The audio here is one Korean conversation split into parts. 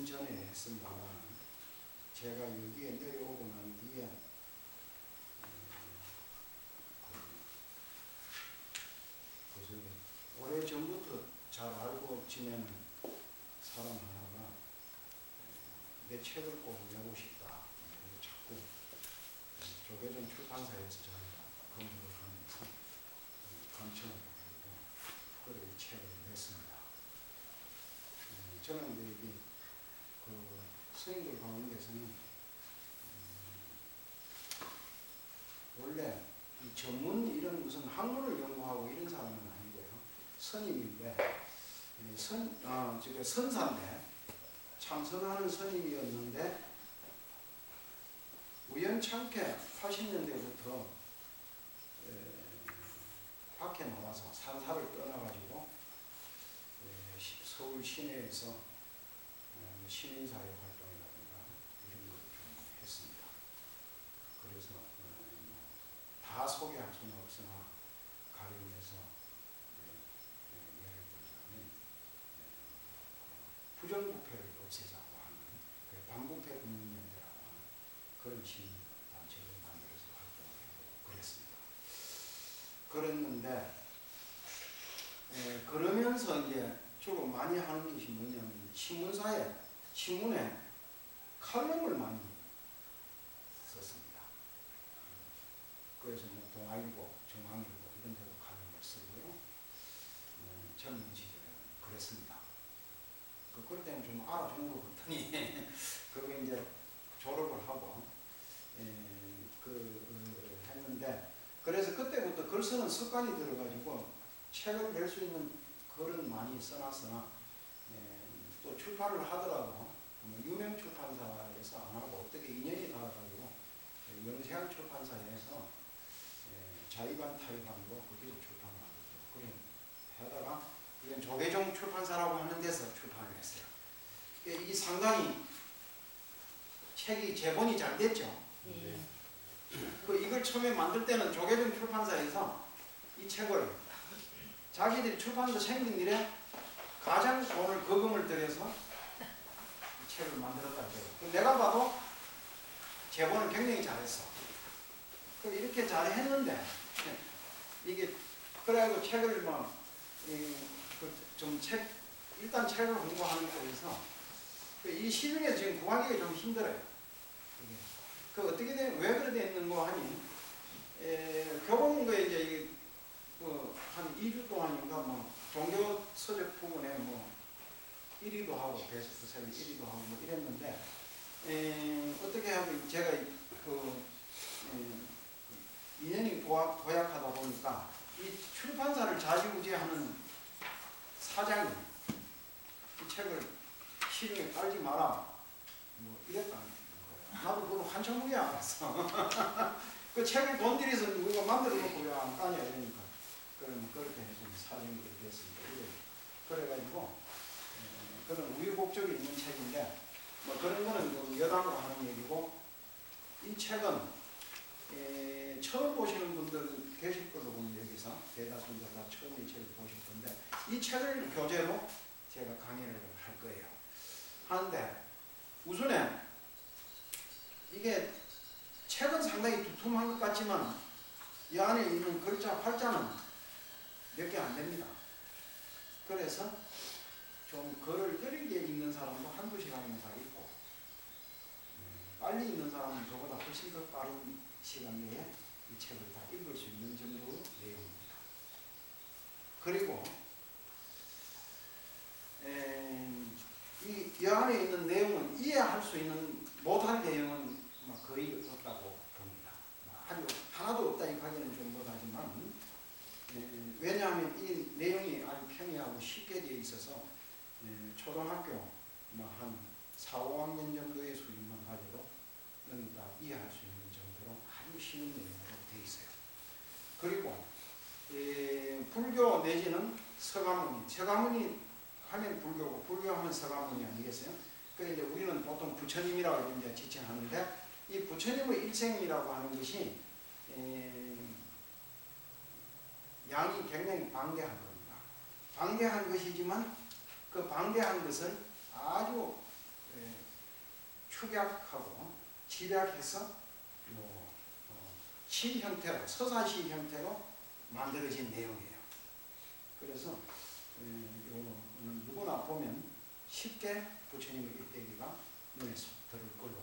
년 전에 했습니다만 제가 여기에 내려오고 난 뒤에 오래 전부터 잘 알고 지내는 사람 하나가 내 책을 꼭 내고 싶다. 자꾸 조계종 출판사에서 저희가 근무를 하면서 감청을 받고 그래 이 책을 냈습니다. 저는 이제 여기 그 스님들 가운데서는 원래 이 전문 이런 무슨 학문을 연구하고 이런 사람은 아니고요. 스님인데 선사인데 참선하는 스님이었는데 우연찮게 80년대부터 밖에 나와서 산사를 떠나가지고 서울 시내에서 시민사회 활동이라든가 이런 걸 좀 했습니다. 그래서 다 소개할 수는 없으나 가령해서 예를 들자면 부정부패를 없애자고 하는 반부패 국민연대라고 하는 그런 시민단체를 만들어서 활동을 하고 그랬습니다. 그랬는데 그러면서 이제 주로 많이 하는 것이 뭐냐면 신문에 칼럼을 많이 썼습니다. 그래서 뭐 동아일보, 중앙일보 이런 데도 칼럼을 쓰고요. 젊은 시절에는 그랬습니다. 그럴 때는 좀 알아준 것 같더니 그거 이제 졸업을 하고 했는데 그래서 그때부터 글 쓰는 습관이 들어가지고 책을 낼 수 있는 글은 많이 써놨으나 또 출판을 하더라도 유명 출판사에서 안 하고 어떻게 인연이 닿아가지고 영세한 출판사에서 자의반 타의반으로 거기서 출판을 하고 그래 하다가 이건 조계종 출판사라고 하는 데서 출판을 했어요. 이게 상당히 책이 제본이 잘 됐죠. 이걸 처음에 만들 때는 조계종 출판사에서 이 책을 자기들이 출판사 생긴 일에 가장 돈을 거금을 들여서 이 책을 만들었다고 해요. 내가 봐도 제본을 굉장히 잘했어. 이렇게 잘했는데 이게 그래가지고 책을 일단 책을 홍보하는 거에서 이 시중에 지금 구하기가 좀 힘들어요. 어떻게 왜 그렇게 했는고 하니 교보문고에 이제 한 2주 동안인가 종교 서적 부분에 1위도 하고 베스트셀러 1위도 하고 이랬는데 어떻게 하면 제가 인연이 고약하다 보니까 이 출판사를 좌지우지하는 사장이 이 책을 시중에 깔지 마라 이랬다는 거예요. 나도 그거 한참 후에 알았어. 그 책을 돈 들여서 누가 만들어 놓고 왜 안 까냐 이러니까 그러면 그렇게 해서 사정이 그렇게 됐습니다. 그래가지고 그런 우유곡절이 있는 책인데 그런 거는 여담으로 하는 얘기고 이 책은 처음 보시는 분들 계실 걸로 보면 여기서 대다수들 다 처음 이 책을 보실 건데 이 책을 교재로 제가 강의를 할 거예요. 하는데 우선에 이게 책은 상당히 두툼한 것 같지만 이 안에 있는 글자 활자는 몇 개 안 됩니다. 그래서 좀 글을 느리게 읽는 사람도 한두 시간이면 다 읽고 빨리 읽는 사람은 저보다 훨씬 더 빠른 시간 내에 이 책을 다 읽을 수 있는 정도의 내용입니다. 그리고 이 안에 있는 내용은 이해할 수 있는 못할 내용은 거의 없다고 봅니다. 아주 하나도 없다 이하기는 좀 못하지만 왜냐하면 이 내용이 아주 평이하고 쉽게 되어 있어서 초등학교 한 4, 5학년 정도의 수준만 가지고 다 이해할 수 있는 정도로 아주 쉬운 내용으로 되어 있어요. 그리고 불교 내지는 서가모니 하면 불교고 불교하면 서가모니 아니겠어요? 그런데 우리는 보통 부처님이라고 이제 지칭하는데 이 부처님의 일생이라고 하는 것이 양이 굉장히 방대한 겁니다. 방대한 것이지만 그 방대한 것을 아주 축약하고 집약해서 시 형태로, 서사시 형태로 만들어진 내용이에요. 그래서 이거는 누구나 보면 쉽게 부처님의 일대기가 눈에 들을 걸로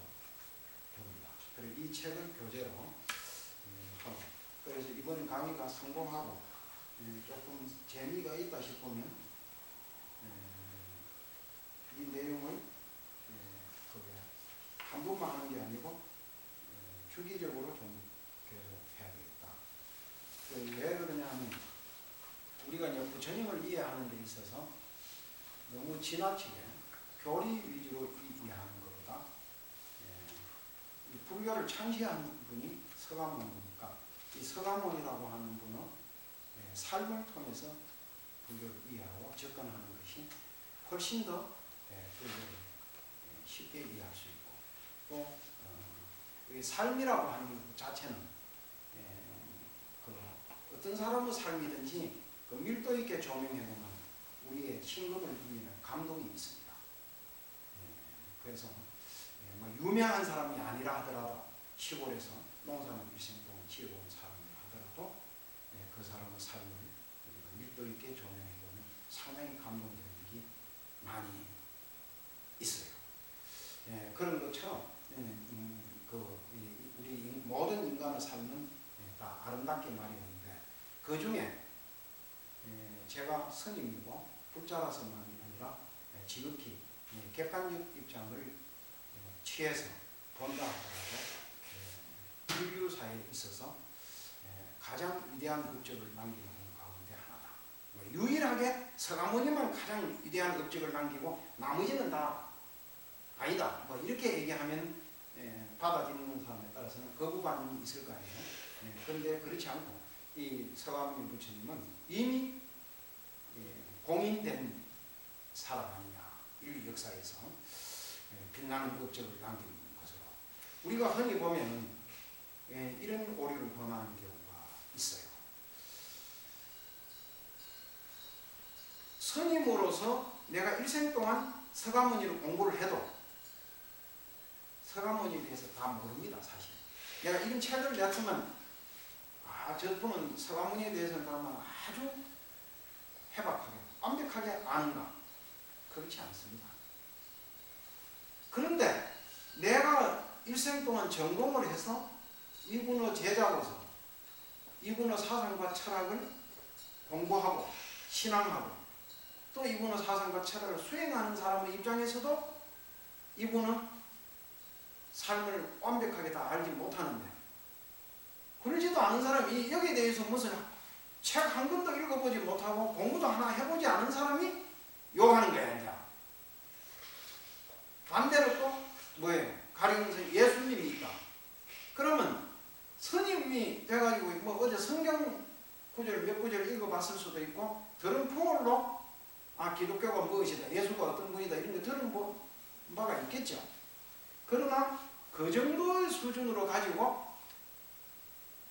봅니다. 그리고 이 책을 교재로 하고, 그래서 이번 강의가 성공하고 조금 재미가 있다 싶으면 이 내용을 한 번만 하는 게 아니고 주기적으로 좀 계속 해야 되겠다. 왜 그러냐 하면 우리가 이제 부처님을 이해하는 데 있어서 너무 지나치게 교리 위주로 이해하는 것보다 불교를 창시한 분이 서가모니니까 이 서가모니라고 하는 분은 삶을 통해서 불교를 이해하고 접근하는 것이 훨씬 더 불교를 쉽게 이해할 수 있고, 또 삶이라고 하는 것 자체는 어떤 사람의 삶이든지 밀도 있게 조명해보면 우리의 심금을 울리는 감동이 있습니다. 그래서 유명한 사람이 아니라 하더라도 시골에서 농사를 일생 동안 지어본 사람이라 하더라도 그 사람의 삶을 우리가 밀도 있게 조명해보면 상당히 감동되는 일이 많이 있어요. 그런 것처럼 우리 모든 인간의 삶은 다 아름답게 마련인데, 그 중에 제가 스님이고 불자라서만이 아니라 지극히 객관적 입장을 취해서 본다 하더라도 인류사에 있어서 가장 위대한 업적을 남기는 가운데 하나다. 유일하게 서가모니만 가장 위대한 업적을 남기고 나머지는 다 아니다, 이렇게 얘기하면 받아들이는 사람에 따라서는 거부반응이 있을 거 아니에요. 그런데 그렇지 않고 이 서가모니 부처님은 이미 공인된 사람 아니냐, 인류 역사에서 빛나는 업적을 남긴 것으로 우리가 흔히 보면 이런 오류를 범하는 경우가 있어요. 스님으로서 내가 일생 동안 서가모니를 공부를 해도 서가모니에 대해서 다 모릅니다. 사실 내가 이런 책을 냈으면 저분은 서가모니에 대해서는 아주 해박하게 완벽하게 아는가? 그렇지 않습니다. 그런데 내가 일생 동안 전공을 해서 이분의 제자로서 이분의 사상과 철학을 공부하고 신앙하고 또 이분의 사상과 철학을 수행하는 사람의 입장에서도 이분은 삶을 완벽하게 다 알지 못하는데, 그러지도 않은 사람이 여기에 대해서 무슨 책 한 권도 읽어보지 못하고 공부도 하나 해보지 않은 사람이 욕하는 거야. 이제 반대로 또 가령에서 예수님이 있다. 그러면 스님이 돼가지고 어제 성경 구절 몇 구절 읽어봤을 수도 있고 들은 풍월로 기독교가 무엇이다, 예수가 어떤 분이다 이런 거 들은 바가 있겠죠. 그러나 그 정도의 수준으로 가지고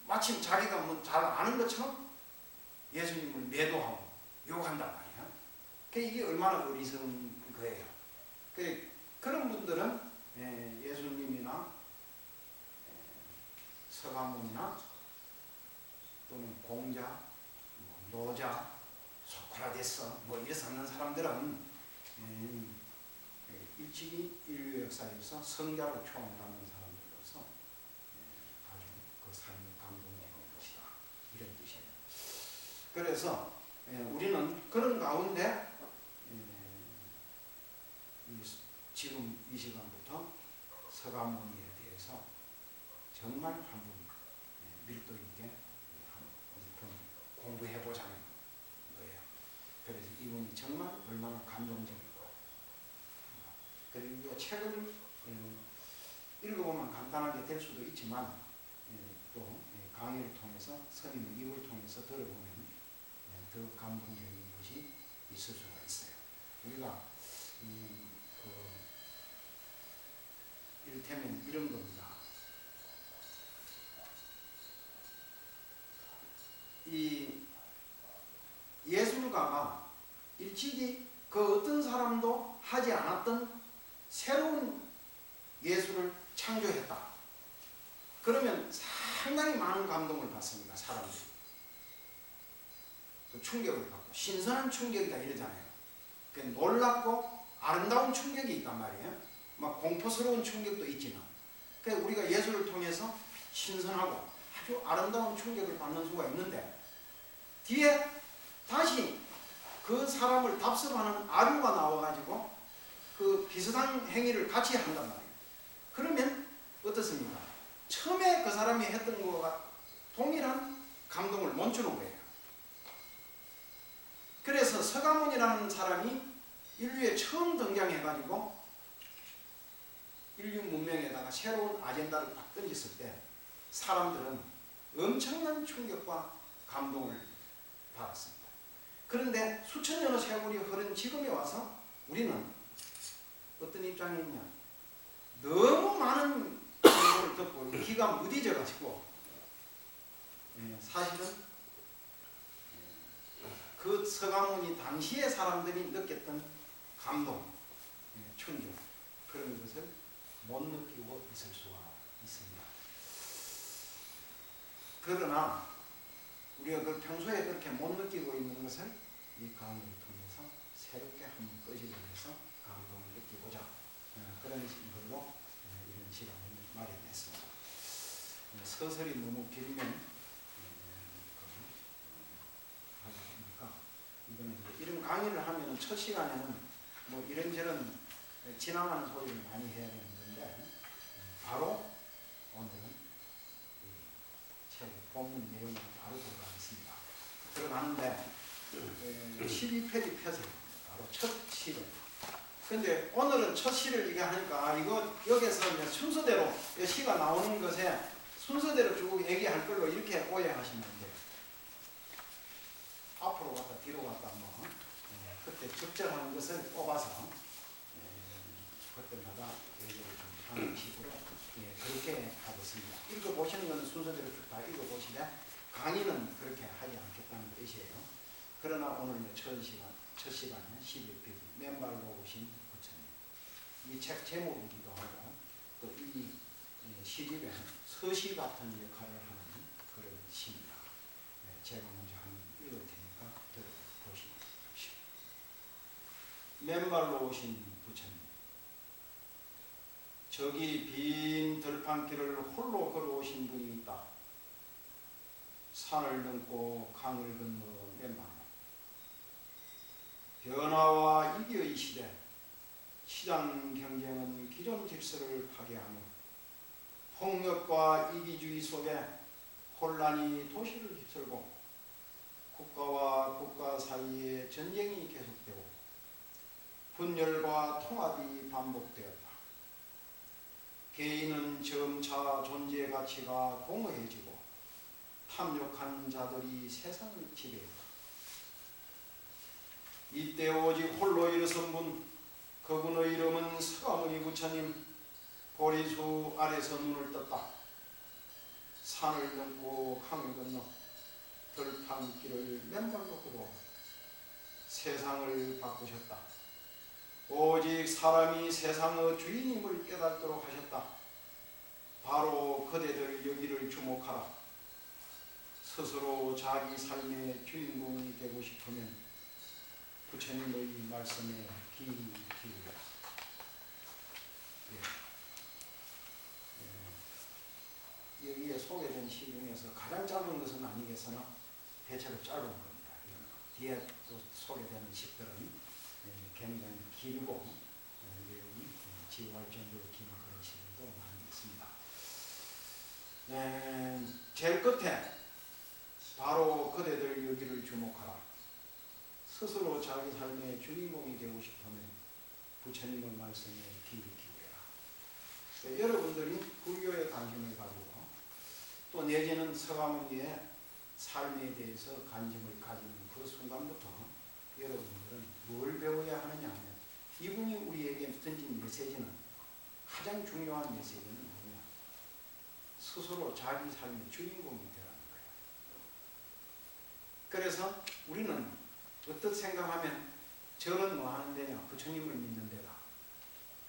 마침 자기가 잘 아는 것처럼 예수님을 매도하고 욕한단 말이야. 이게 얼마나 어리석은 거예요. 그런 분들은 예수님이나 서가모니나 또는 공자, 노자, 소크라테스 이래서 하는 사람들은 일찍이 인류 역사에서 성자로 초원받는 사람들로서 아주 그 삶이 감동적인 것이다, 이런 뜻이에요. 그래서 우리는 그런 가운데 지금 이 시간부터 서가모니에 대해서 정말 한번 밀도 있게 한번 공부해보자는 거예요. 그래서 이분이 정말 얼마나 감동적이고, 그리고 책을 읽어보면 간단하게 될 수도 있지만 또 강의를 통해서 스님의 입을 통해서 들어보면 더 감동적인 것이 있을 수가 있어요. 우리가 이를테면 이런 겁니다. 이 예술가가 일찍이 그 어떤 사람도 하지 않았던 새로운 예수를 창조했다. 그러면 상당히 많은 감동을 받습니다. 사람들이. 또 충격을 받고 신선한 충격이다 이러잖아요. 놀랍고 아름다운 충격이 있단 말이에요. 막 공포스러운 충격도 있지만 그러니까 우리가 예수를 통해서 신선하고 아주 아름다운 충격을 받는 수가 있는데 뒤에 다시 그 사람을 답습하는 아류가 나와가지고 그 비슷한 행위를 같이 한단 말이에요. 그러면 어떻습니까? 처음에 그 사람이 했던 것과 동일한 감동을 못 주는 거예요. 그래서 서가모니라는 사람이 인류에 처음 등장해가지고 인류 문명에다가 새로운 아젠다를 딱 던졌을 때 사람들은 엄청난 충격과 감동을 받았습니다. 그런데 수천 년의 세월이 흐른 지금에 와서 우리는 어떤 입장에 있냐? 너무 많은 감동을 듣고 기가 무디져가지고 사실은 그 서가모니 당시의 사람들이 느꼈던 감동, 충격 그런 것을 못 느끼고 있을 수가 있습니다. 그러나 우리가 그 평소에 그렇게 못 느끼고 있는 것을 이 강의를 통해서 새롭게 한번 끄집어내서 감동을 느끼고자 그런 걸로 이런 시간을 마련했습니다. 서설이 너무 길면 이거는 이런 강의를 하면 첫 시간에는 뭐 이런저런 지나가는 소리를 많이 해야 되는 건데 바로 오늘은 이 책 본문 내용으로 바로 들어가겠습니다. 들어가는데 12페이지 펴세요. 바로 첫 시를. 근데 오늘은 첫 시를 이게 하니까 이거 여기서 이제 순서대로 시가 나오는 것에 순서대로 쭉 얘기할 걸로 이렇게 오해하시면 안 돼요. 앞으로 갔다 뒤로 갔다 뭐 그때 적절한 것을 뽑아서 그때마다 얘기를 좀 하는 식으로 그렇게 하겠습니다. 읽어보시는 것은 순서대로 쭉 다 읽어보시되 강의는 그렇게 하지 않겠다는 뜻이에요. 그러나 오늘 첫 시간에 11페이지 맨발로 오신 부처님 이 책 제목이기도 하고 또 이 시집에 서시 같은 역할을 하는 그런 시입니다. 제가 먼저 한번 읽을 테니까 들어보십시오. 맨발로 오신 부처님 저기 빈 들판길을 홀로 걸어오신 분이 있다. 산을 넘고 강을 건너 맨발로 변화와 이기의 시대 시장 경쟁은 기존 질서를 파괴하며 폭력과 이기주의 속에 혼란이 도시를 휩쓸고 국가와 국가 사이에 전쟁이 계속되고 분열과 통합이 반복되었다. 개인은 점차 존재 가치가 공허해지고 탐욕한 자들이 세상을 지배했다. 이때 오직 홀로 일어선 분, 그분의 이름은 서가모니 부처님. 보리수 아래서 눈을 떴다. 산을 넘고 강을 건너 들판길을 맨발로 걸어 세상을 바꾸셨다. 오직 사람이 세상의 주인임을 깨닫도록 하셨다. 바로 그대들 여기를 주목하라. 스스로 자기 삶의 주인공이 되고 싶으면 부처님의 말씀에 귀 기울여라. 여기에 소개된 시 중에서 가장 짧은 것은 아니겠으나 대체로 짧은 겁니다. 뒤에 또 소개되는 시들은 굉장히 길고 내용이 지루할 정도로 긴 그런 시들도 많이 있습니다. 제일 끝에 바로 그대들 여기를 주목하라. 스스로 자기 삶의 주인공이 되고 싶으면 부처님의 말씀에 귀 기울여라. 여러분들이 불교에 관심을 가지고 또 내지는 서가모니의 삶에 대해서 관심을 가지는 그 순간부터 여러분들은 뭘 배워야 하느냐 하면 이분이 우리에게 던진 메시지는 가장 중요한 메시지는 뭐냐? 스스로 자기 삶의 주인공이 되라는 거예요. 그래서 우리는 어떻게 생각하면 절은 뭐 하는 데냐? 부처님을 믿는 데다.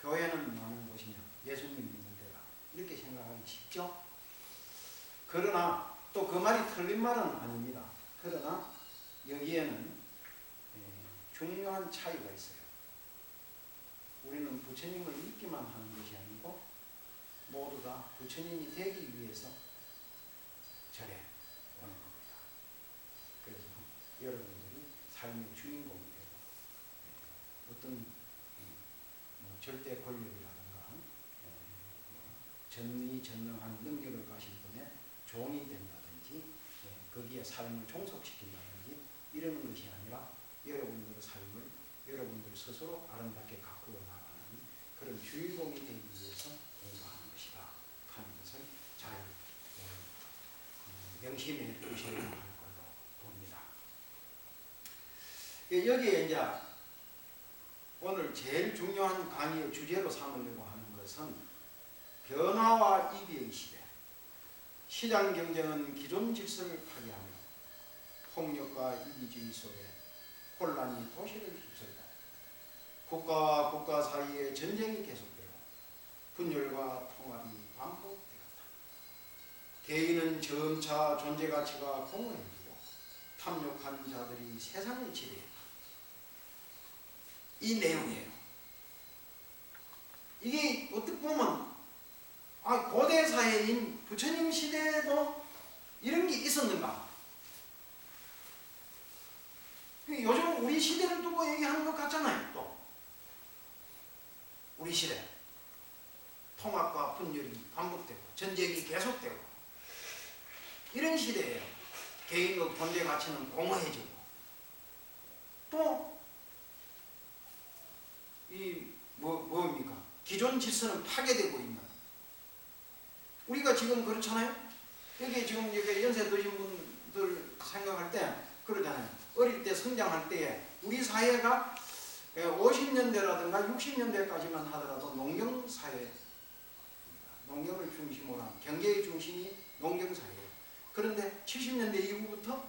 교회는 뭐 하는 곳이냐? 예수님 그러나 또 그 말이 틀린 말은 아닙니다. 그러나 여기에는 중요한 차이가 있어요. 우리는 부처님을 믿기만 하는 것이 아니고 모두 다 부처님이 되기 위해서 절에 오는 겁니다. 그래서 여러분들이 삶의 주인공이 되고 어떤 절대 권력이라든가 전능한 능력을 가진 분의 종이 된다든지 거기에 삶을 종속시킨다든지 이러는 것이 아니라 여러분들의 삶을 여러분들 스스로 아름답게 가꾸어 나가는 그런 주인공이 되기 위해서 공부하는 것이다 하는 것을 잘 명심해 두셔야 할 걸로 봅니다. 여기에 이제 오늘 제일 중요한 강의의 주제로 삼으려고 하는 것은 변화와 이기의 시대. 시장 경쟁은 기존 질서를 파괴하며 폭력과 이기주의 속에 혼란이 도시를 휩쓸고 국가와 국가 사이에 전쟁이 계속되고 분열과 통합이 반복되었다. 개인은 점차 존재 가치가 공허해지고 탐욕한 자들이 세상을 지배했다. 이 내용이에요. 이게 어떻게 보면 고대 사회인 부처님 시대에도 이런 게 있었는가? 요즘 우리 시대를 두고 얘기하는 것 같잖아요. 또 우리 시대 통합과 분열이 반복되고 전쟁이 계속되고 이런 시대예요. 개인의 존재 가치는 공허해지고 또 뭡니까? 기존 질서는 파괴되고 있는. 우리가 지금 그렇잖아요? 여기 지금 연세 드신 분들 생각할 때 그러잖아요. 어릴 때 성장할 때에 우리 사회가 50년대라든가 60년대까지만 하더라도 농경사회, 농경을 중심으로 한 경제의 중심이 농경사회예요. 그런데 70년대 이후부터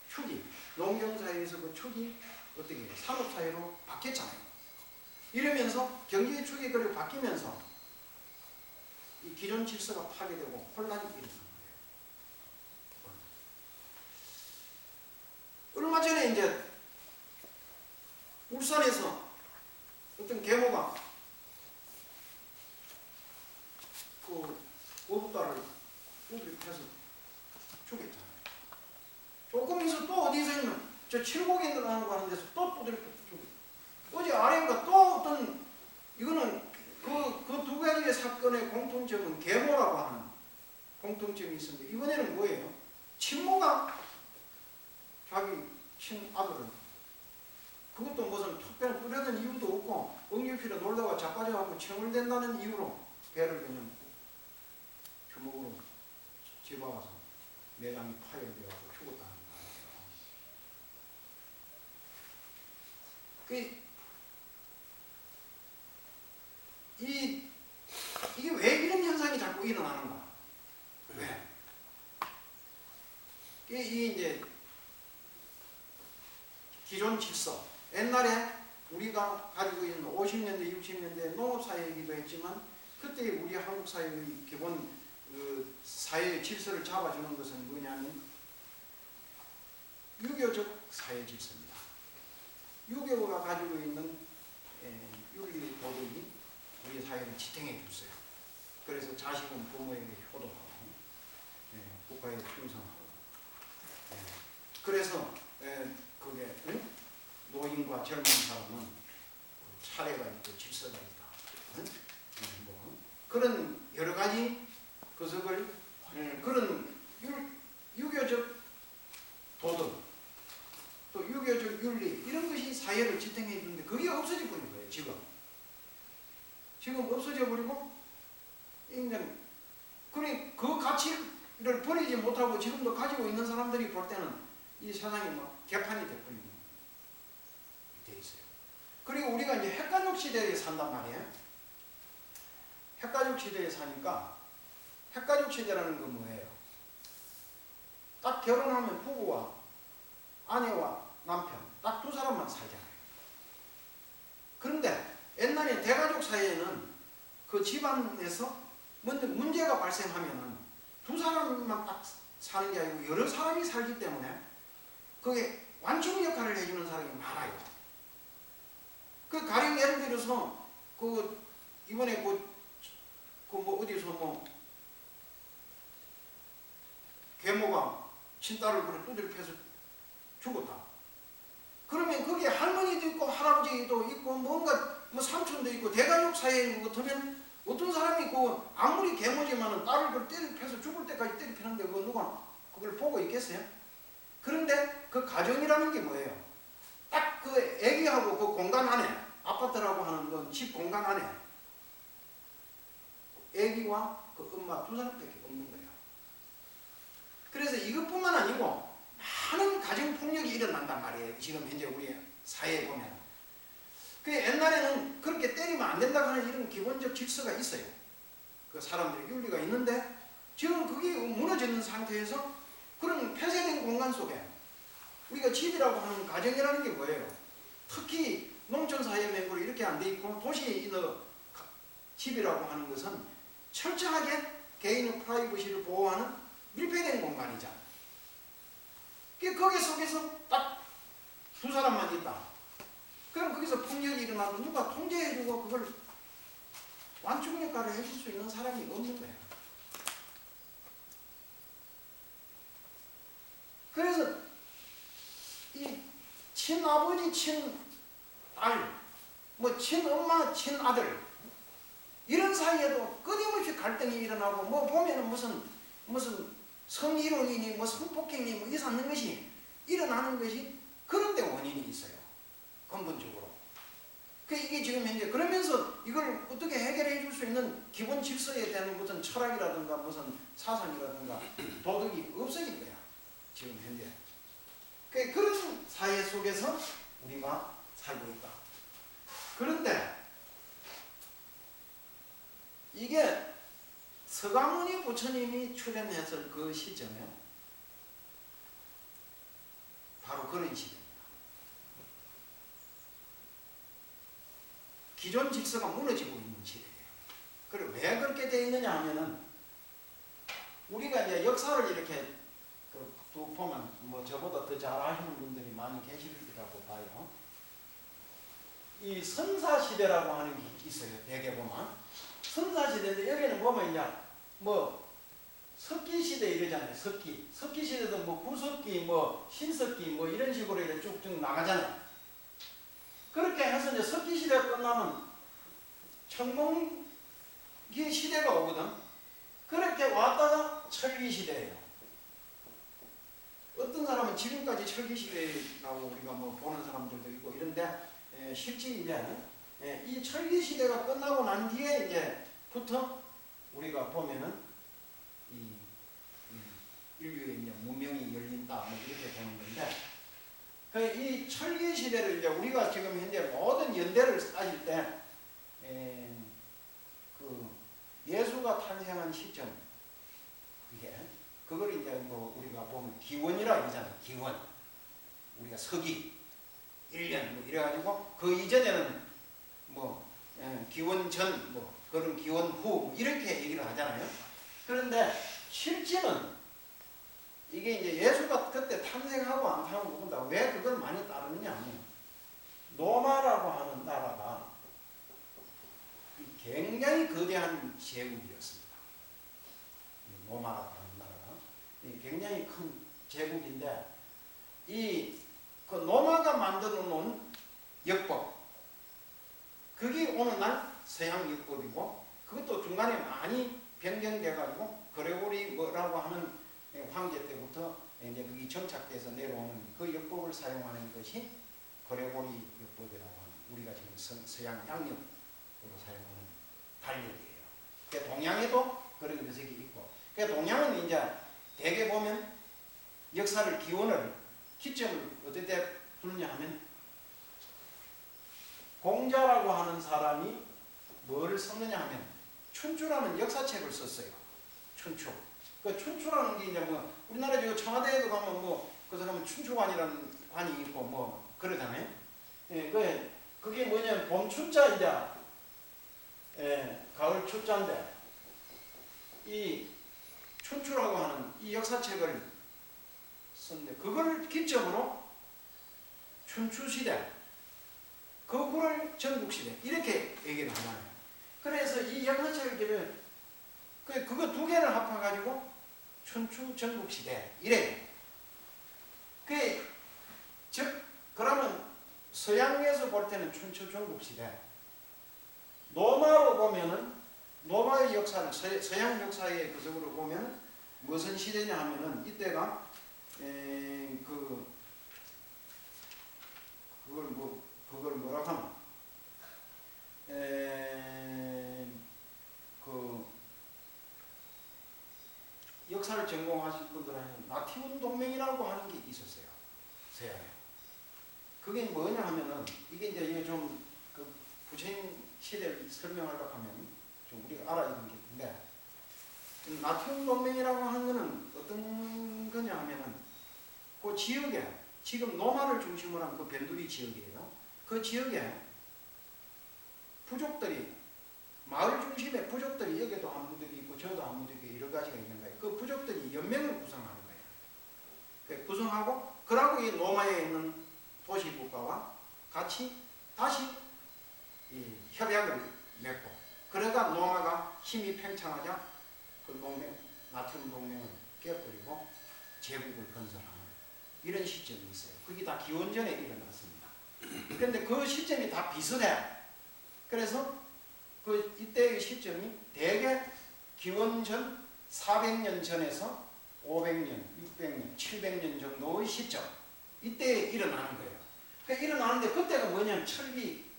축이, 농경사회에서 그 축이 어떻게 해요? 산업사회로 바뀌었잖아요. 이러면서 경제의 축이 그렇게 바뀌면서 이 기존 질서가 파괴되고 혼란이 일어나는 거예요. 얼마 전에 이제 울산에서 어떤 계모가 그 어부딸을 우드릭해서 죽였잖아요. 조금 있어 또 어디서 있는 저 칠곡이라는 거 하는 데서 또 두드려 죽였어요. 어제 아래인가 또 어떤 이거는 그 두 가지의 사건의 공통점은 계모라고 하는 공통점이 있었는데 이번에는 뭐예요? 친모가 자기 친아들을 그것도 무슨 특별한 뚜렷한 이유도 없고 응급실에 놀다가 자빠져갖고 체물된다는 이유로 배를 그냥 주먹으로 집어와서 내장이 파열되어서 죽었다는 거예요. 이게 왜 이런 현상이 자꾸 일어나는가? 왜? 이 이제 기존 질서. 옛날에 우리가 가지고 있는 50년대, 60년대 농업사회이기도 했지만 그때 우리 한국 사회의 기본 그 사회의 질서를 잡아주는 것은 뭐냐면 유교적 사회 질서입니다. 유교가 가지고 있는 윤리 도덕이 우리 사회를 지탱해 줬어요. 그래서 자식은 부모에게 효도하고 국가에 충성하고 그래서 그게 노인과 젊은 사람은 차례가 있고 질서가 있다. 뭐 그런 여러 가지 구석을 그런 유교적 도덕 또 유교적 윤리 이런 것이 사회를 지탱해 주는데 그게 없어져 버린 거예요. 지금 없어져 버리고 인간 그 가치를 버리지 못하고 지금도 가지고 있는 사람들이 볼 때는 이 세상이 막 개판이 돼버리는 돼 있어요. 그리고 우리가 이제 핵가족 시대에 산단 말이에요. 핵가족 시대에 사니까 핵가족 시대라는 건 뭐예요? 딱 결혼하면 부부와 아내와 남편 딱 두 사람만 살잖아요. 그런데 옛날에 대가족 사이에는 그 집안에서 먼저 문제가 발생하면은 두 사람만 딱 사는 게 아니고 여러 사람이 살기 때문에 그게 완충 역할을 해주는 사람이 많아요. 그 가령 예를 들어서 그 이번에 뭐 어디서 뭐 계모가 친딸을 그래 두드려 패서 죽었다. 그러면 거기에 할머니도 있고 할아버지도 있고 뭔가 뭐 삼촌도 있고 대가족 사이인 것 같으면 어떤 사람이 그 아무리 계모지만은 딸을 그 때려 패서 죽을 때까지 때려 패는데 그 누가 그걸 보고 있겠어요? 그런데 그 가정이라는 게 뭐예요? 딱 그 애기하고 그 공간 안에 아파트라고 하는 그 집 공간 안에 애기와 그 엄마 두 사람밖에 없는 거예요. 그래서 이것뿐만 아니고 많은 가정폭력이 일어난단 말이에요. 지금 현재 우리 사회에 보면. 그 옛날에는 그렇게 때리면 안 된다고 하는 이런 기본적 질서가 있어요. 그 사람들의 윤리가 있는데 지금 그게 무너지는 상태에서 그런 폐쇄된 공간 속에 우리가 집이라고 하는 가정이라는 게 뭐예요? 특히 농촌 사회 맹구로 이렇게 안 돼 있고 도시의 집이라고 하는 것은 철저하게 개인의 프라이버시를 보호하는 밀폐된 공간이잖아요. 거기 속에서 딱 두 사람만 있다. 그럼 거기서 폭력이 일어나도 누가 통제해주고 그걸 완충 역할을 해줄 수 있는 사람이 없는 거예요. 그래서 이 친아버지, 친딸, 뭐 친엄마, 친아들 이런 사이에도 끊임없이 갈등이 일어나고 뭐 보면은 무슨 성희롱이니 뭐 성폭행이니 뭐 이상한 것이 일어나는 것이 그런 데 원인이 있어요. 근본적으로. 이게 지금 현재 그러면서 이걸 어떻게 해결해 줄 수 있는 기본 질서에 대한 무슨 철학이라든가 무슨 사상이라든가 도덕이 없어진 거야. 지금 현재. 그런 사회 속에서 우리가 살고 있다. 그런데 이게 서가모니 부처님이 출연했을 그 시점에 바로 그런 시대입니다. 기존 질서가 무너지고 있는 시대예요. 그리고 왜 그렇게 되어 있느냐 하면은 우리가 이제 역사를 이렇게 보면 뭐 저보다 더 잘 아시는 분들이 많이 계시리라고 봐요. 이 선사시대라고 하는 게 있어요. 대개 보면 선사시대인데 여기는 보면 이제 뭐 석기시대 이러잖아요. 석기시대도 뭐 구석기 뭐 신석기 뭐 이런 식으로 이렇게 쭉쭉 나가잖아요. 그렇게 해서 이제 석기시대가 끝나면 청동기 시대가 오거든. 그렇게 왔다가 철기시대예요. 어떤 사람은 지금까지 철기시대라고 우리가 뭐 보는 사람들도 있고 이런데 실제 이제 이 철기시대가 끝나고 난 뒤에 이제부터 우리가 보면은 이 인류의 이제 문명이 열린다 뭐 이렇게 보는 건데 이 철기시대를 이제 우리가 지금 현재 모든 연대를 따질 때 그 예수가 탄생한 시점 그걸 이제 뭐 우리가 보면 기원이라 그러잖아요. 기원. 우리가 서기 1년 뭐 이래가지고 그 이전에는 뭐 기원 전 뭐 그런 기원 후 이렇게 얘기를 하잖아요. 그런데 실제는 이게 이제 예수가 그때 탄생하고 안 탄생하고 본다. 왜 그걸 많이 따르느냐 하면 로마라고 하는 나라가 굉장히 거대한 제국이었습니다. 로마라고 하는 나라가 굉장히 큰 제국인데 그 로마가 만들어 놓은 역법 그게 오늘날 서양 역법이고 그것도 중간에 많이 변경돼 가지고 그레고리 뭐라고 하는 황제 때부터 이제 그게 정착돼서 내려오는 그 역법을 사용하는 것이 그레고리 역법이라고 하는 우리가 지금 서양 양력으로 사용하는 달력이에요. 동양에도 그런 녀석이 있고 동양은 이제 대개 보면 역사를 기점을 어디다 두느냐 하면 공자라고 하는 사람이 뭐를 썼느냐 하면 춘추라는 역사책을 썼어요. 춘추. 그 춘추라는 게 이제 뭐 우리나라 지금 청와대에도 가면 뭐 그 사람은 춘추관이라는 관이 있고 뭐 그러잖아요. 그게 뭐냐면 봄 춘자 이제 가을 추자인데 이 춘추라고 하는 이 역사책을 썼는데 그걸 기점으로 춘추시대, 그 후를 전국시대 이렇게 얘기를 하잖아요. 그래서 이 역사책을 보면 그거 두 개를 합해가지고 춘추 전국시대 이래. 즉 그러면 서양에서 볼 때는 춘추 전국시대, 로마로 보면은 로마의 역사를 서양 역사의 구석으로 보면 무슨 시대냐 하면은 이때가 그걸 뭐라고 하나 그 역사를 전공하신 분들은 나티온 동맹이라고 하는 게 있었어요. 서양에. 그게 뭐냐 하면은 이게 이제 좀그 부처님 시대를 설명하려고 하면 좀 우리가 알아야 되는 게 있는데, 나티온 동맹이라고 하는 거는 어떤 거냐 하면은 그 지역에 지금 노마를 중심으로 한 그 변두리 지역이에요. 그 지역에 부족들이 마을 중심에 부족들이 여기도 한 무더기 있고 저도 한 무더기 여러 가지가 있는 거예요. 그 부족들이 연맹을 구성하는 거예요. 그 구성하고 그러고 이 노마에 있는 도시 국가와 같이 다시 이 협약을 맺고, 그러다 노마가 힘이 팽창하자 그 동맹, 나티온 동맹을 깨버리고 제국을 건설하는 이런 시점이 있어요. 그게 다 기원전에 일어났습니다. 그런데 그 시점이 다 비슷해. 그래서 그 이때의 시점이 대개 기원전 400년 전에서 500년, 600년, 700년 정도의 시점, 이때에 일어나는 거예요. 그러니까 일어나는데 그때가 뭐냐면 철기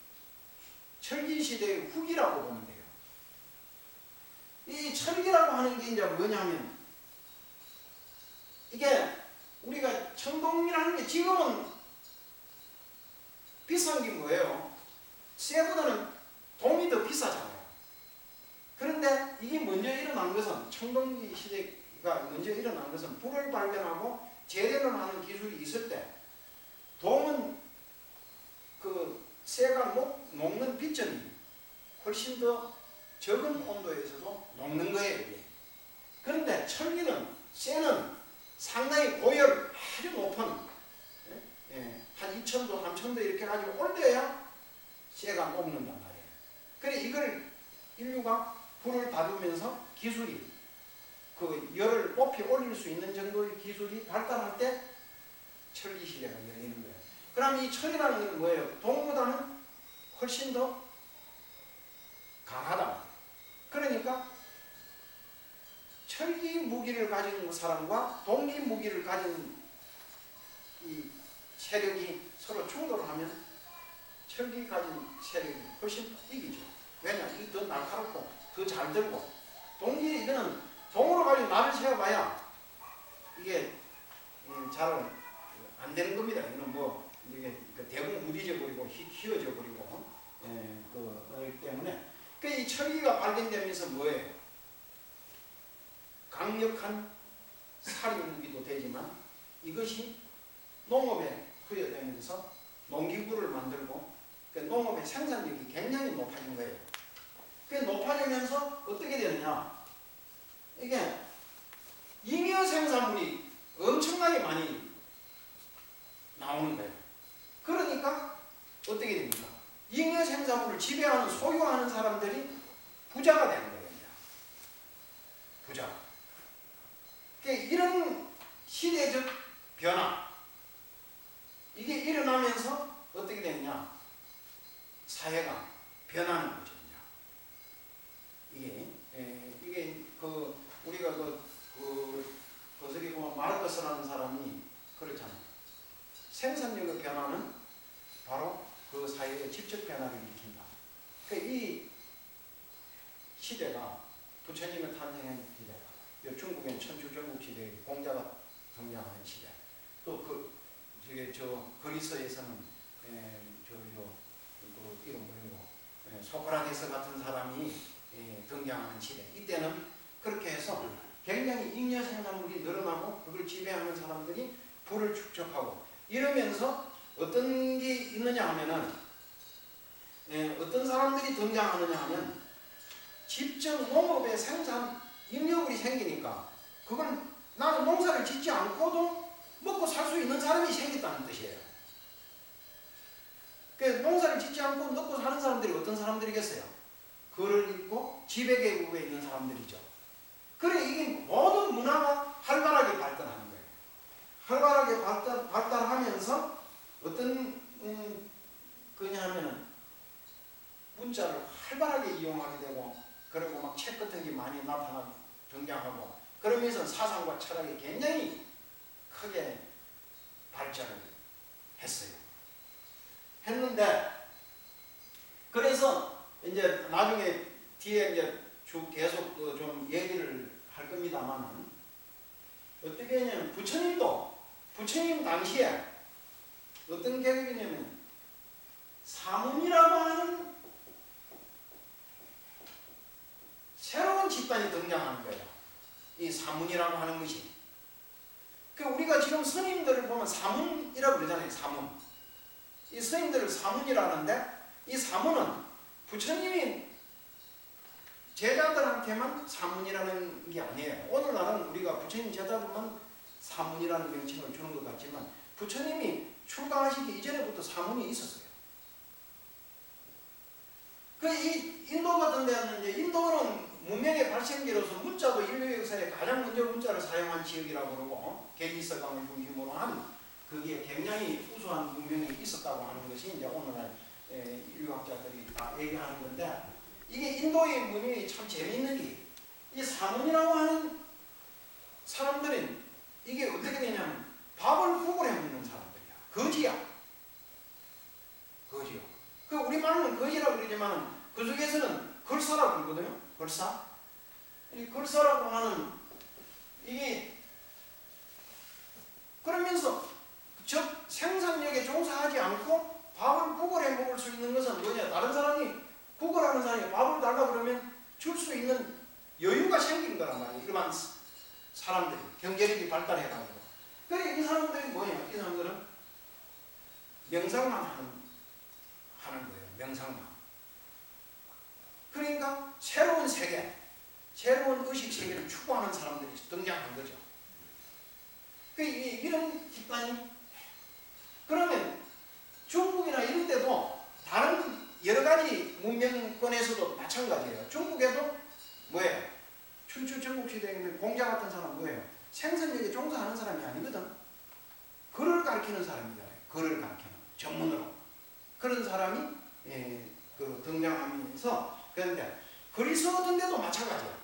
시대의 후기라고 보면 돼요. 이 철기라고 하는 게 이제 뭐냐면 이게 우리가 청동이라는 게 지금은 비싼 게 뭐예요? 쇠보다는 동이 더 비싸잖아요. 그런데 이게 먼저 일어난 것은, 청동기 시대가 먼저 일어난 것은 불을 발견하고 재련을 하는 기술이 있을 때 동은 그 쇠가 녹는 비점이 훨씬 더 적은 온도에서도 녹는 거예요. 이게. 그런데 철기는, 쇠는 상당히 고열 아주 높은 한 2000도, 3000도 이렇게 가지고 올 때야 쇠가 녹는단 말이에요. 그래 이걸 인류가 불을 다루면서 기술이 그 열을 높이 올릴 수 있는 정도의 기술이 발달할 때 철기 시대가 열리는 거예요. 그럼 이 철이라는 건 뭐예요? 동보다는 훨씬 더 강하다. 그러니까 철기 무기를 가진 사람과 동기 무기를 가진 이 세력이 서로 충돌을 하면 철기 가진 세력이 훨씬 이기죠. 왜냐? 이게 더 날카롭고 더 잘 들고, 동기 이거는 동으로 가지고 나를 세워봐야 이게 잘 안 되는 겁니다. 이거는 뭐 이게 대부분 무디져 버리고 휘어져 버리고 그렇기 때문에 이 철기가 발견되면서 뭐예요? 강력한 살인 무기도 되지만 이것이 농업에 투여되면서 농기구를 만들고 농업의 생산력이 굉장히 높아진 거예요. 그게 높아지면서 어떻게 되느냐? 이게 잉여 생산물이 엄청나게 많이 나오는 거예요. 그러니까 어떻게 됩니까? 잉여 생산물을 지배하는, 소유하는 사람들이 부자가 되는 거예요. 부자. 이런 시대적 변화, 이게 일어나면서 어떻게 되느냐? 사회가 변하는 거죠. 이게 우리가 거기 보면 마르크스라는 사람이 그렇잖아요. 생산력의 변화는 바로 그 사회의 직접 변화를 일으킨다. 이 시대가 부처님의 탄생한 시대가, 중국의 천추전국 시대의 공자가 등장하는 시대, 또 그리스에서는 이름 뭐고 소크라테스 같은 사람이 등장하는 시대. 이때는 그렇게 해서 굉장히 잉여 생산물이 늘어나고 그걸 지배하는 사람들이 부를 축적하고 이러면서 어떤 게 있느냐 하면은 어떤 사람들이 등장하느냐 하면 직접 농업의 생산 인력이 생기니까 그건 나는 농사를 짓지 않고도 먹고 살 수 있는 사람이 생겼다는 뜻이에요. 그 농사를 짓지 않고 먹고 사는 사람들이 어떤 사람들이겠어요? 글을 읽고 지배계급에 있는 사람들이죠. 그래 이게 모든 문화가 활발하게 발전하는 거예요. 활발하게 발달하면서 어떤 그냐 하면은 문자를 활발하게 이용하게 되고, 그리고 막 책 같은 게 많이 등장하고, 그러면서 사상과 철학이 굉장히 크게 발전을 했는데, 그래서 이제 나중에 뒤에 이제 쭉 계속 좀 얘기를 할 겁니다만은, 어떻게 했냐면 부처님 당시에 어떤 계급이냐면 사문이라고 하는 새로운 집단이 등장하는 거예요. 이 사문이라고 하는 것이. 그 우리가 지금 스님들을 보면 사문이라고 그러잖아요. 사문. 이 스님들을 사문이라는데, 이 사문은 부처님이 제자들한테만 사문이라는 게 아니에요. 오늘날은 우리가 부처님 제자들만 사문이라는 명칭을 주는 것 같지만, 부처님이 출가하시기 이전에부터 사문이 있었어요. 이 인도 같은 데는 이제 인도는 문명의 발생지로서 문자도 인류 역사에 가장 먼저 문자를 사용한 지역이라고 그러고, 겐지스강을 중심으로 한 그게 굉장히 우수한 문명이 있었다고 하는 것이 이제 오늘날 인류학자들이 다 얘기하는 건데, 이게 인도의 문명이 참 재미있는 게, 이 사문이라고 하는 사람들은 이게 어떻게 되냐면 밥을 국을 해 먹는 사람들이야. 거지야. 거지요. 그 우리말로는 거지라고 그러지만 그 속에서는 걸사라고 그러거든요. 걸사. 이 걸사라고 하는 이게, 그러면서 즉 생산력에 종사하지 않고 밥을 국을 해 먹을 수 있는 것은 뭐냐? 다른 사람이 국을 하는 사람이 밥을 달라 그러면 줄 수 있는 여유가 생긴 거란 말이에요. 일반 사람들이 경제력이 발달해가지고. 그래 이 사람들이 뭐냐? 이 사람들은 명상만 하는 거예요. 명상만. 그러니까 새로운 세계, 새로운 의식 세계를 추구하는 사람들이 등장한 거죠. 이런 집단이, 그러면 중국이나 이런 데도 다른 여러 가지 문명권에서도 마찬가지예요. 중국에도 뭐예요? 춘추 전국시대에 있는 공자 같은 사람 뭐예요? 생산력에 종사하는 사람이 아니거든. 글을 가르치는 사람이잖아요. 글을 가르치는 전문으로 그런 사람이 등장하면서, 그런데 그리스 같은 데도 마찬가지야.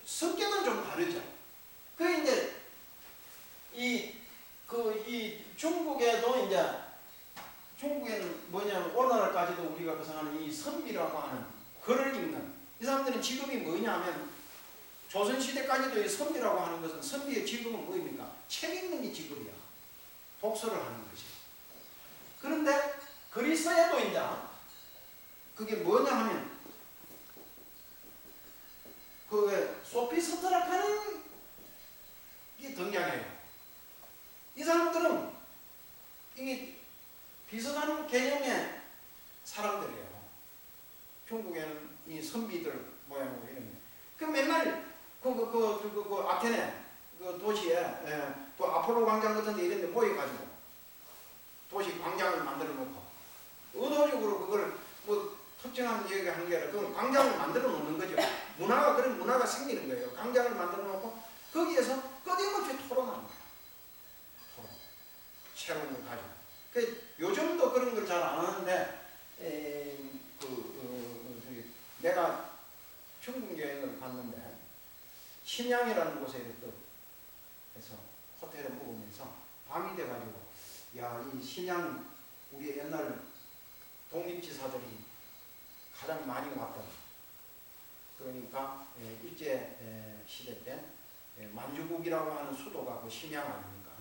성격은 좀 다르죠. 이제 이 중국에도 이제 중국에는 뭐냐면 오늘날까지도 우리가 구성하는 이 선비라고 하는 글을 읽는 이 사람들은 직업이 뭐냐면, 조선시대까지도 이 선비라고 하는 것은, 선비의 직업은 뭐입니까? 책 읽는 게 직업이야. 독서를 하는 거지. 그런데 그리스에도 이제 그게 뭐냐 하면, 소피스트라카는 게 등장해요. 이 사람들은 이게 비슷한 개념의 사람들이에요. 중국에는 이 선비들 모양으로 이런. 맨날 아테네 도시에 아폴로 광장 같은 데 이런 데 모여가지고 도시 광장을 만들어 놓고, 의도적으로 그걸 특정한 지역에 하는 게 아니라 그걸 광장을 만들어 놓는 거죠. 그런 문화가 생기는 거예요. 광장을 만들어 놓고 거기에서 끊임없이 토론하는 거예요. 토론. 새로운 걸 가지고. 요즘도 그런 걸 잘 안 하는데, 내가 중국 여행을 갔는데, 신양이라는 곳에 해서 호텔에 묵으면서 밤이 돼가지고, 야, 이 신양, 우리 옛날 독립지사들이 가장 많이 왔던, 그러니까 일제 시대 때 만주국이라고 하는 수도가 그 심양 아닙니까?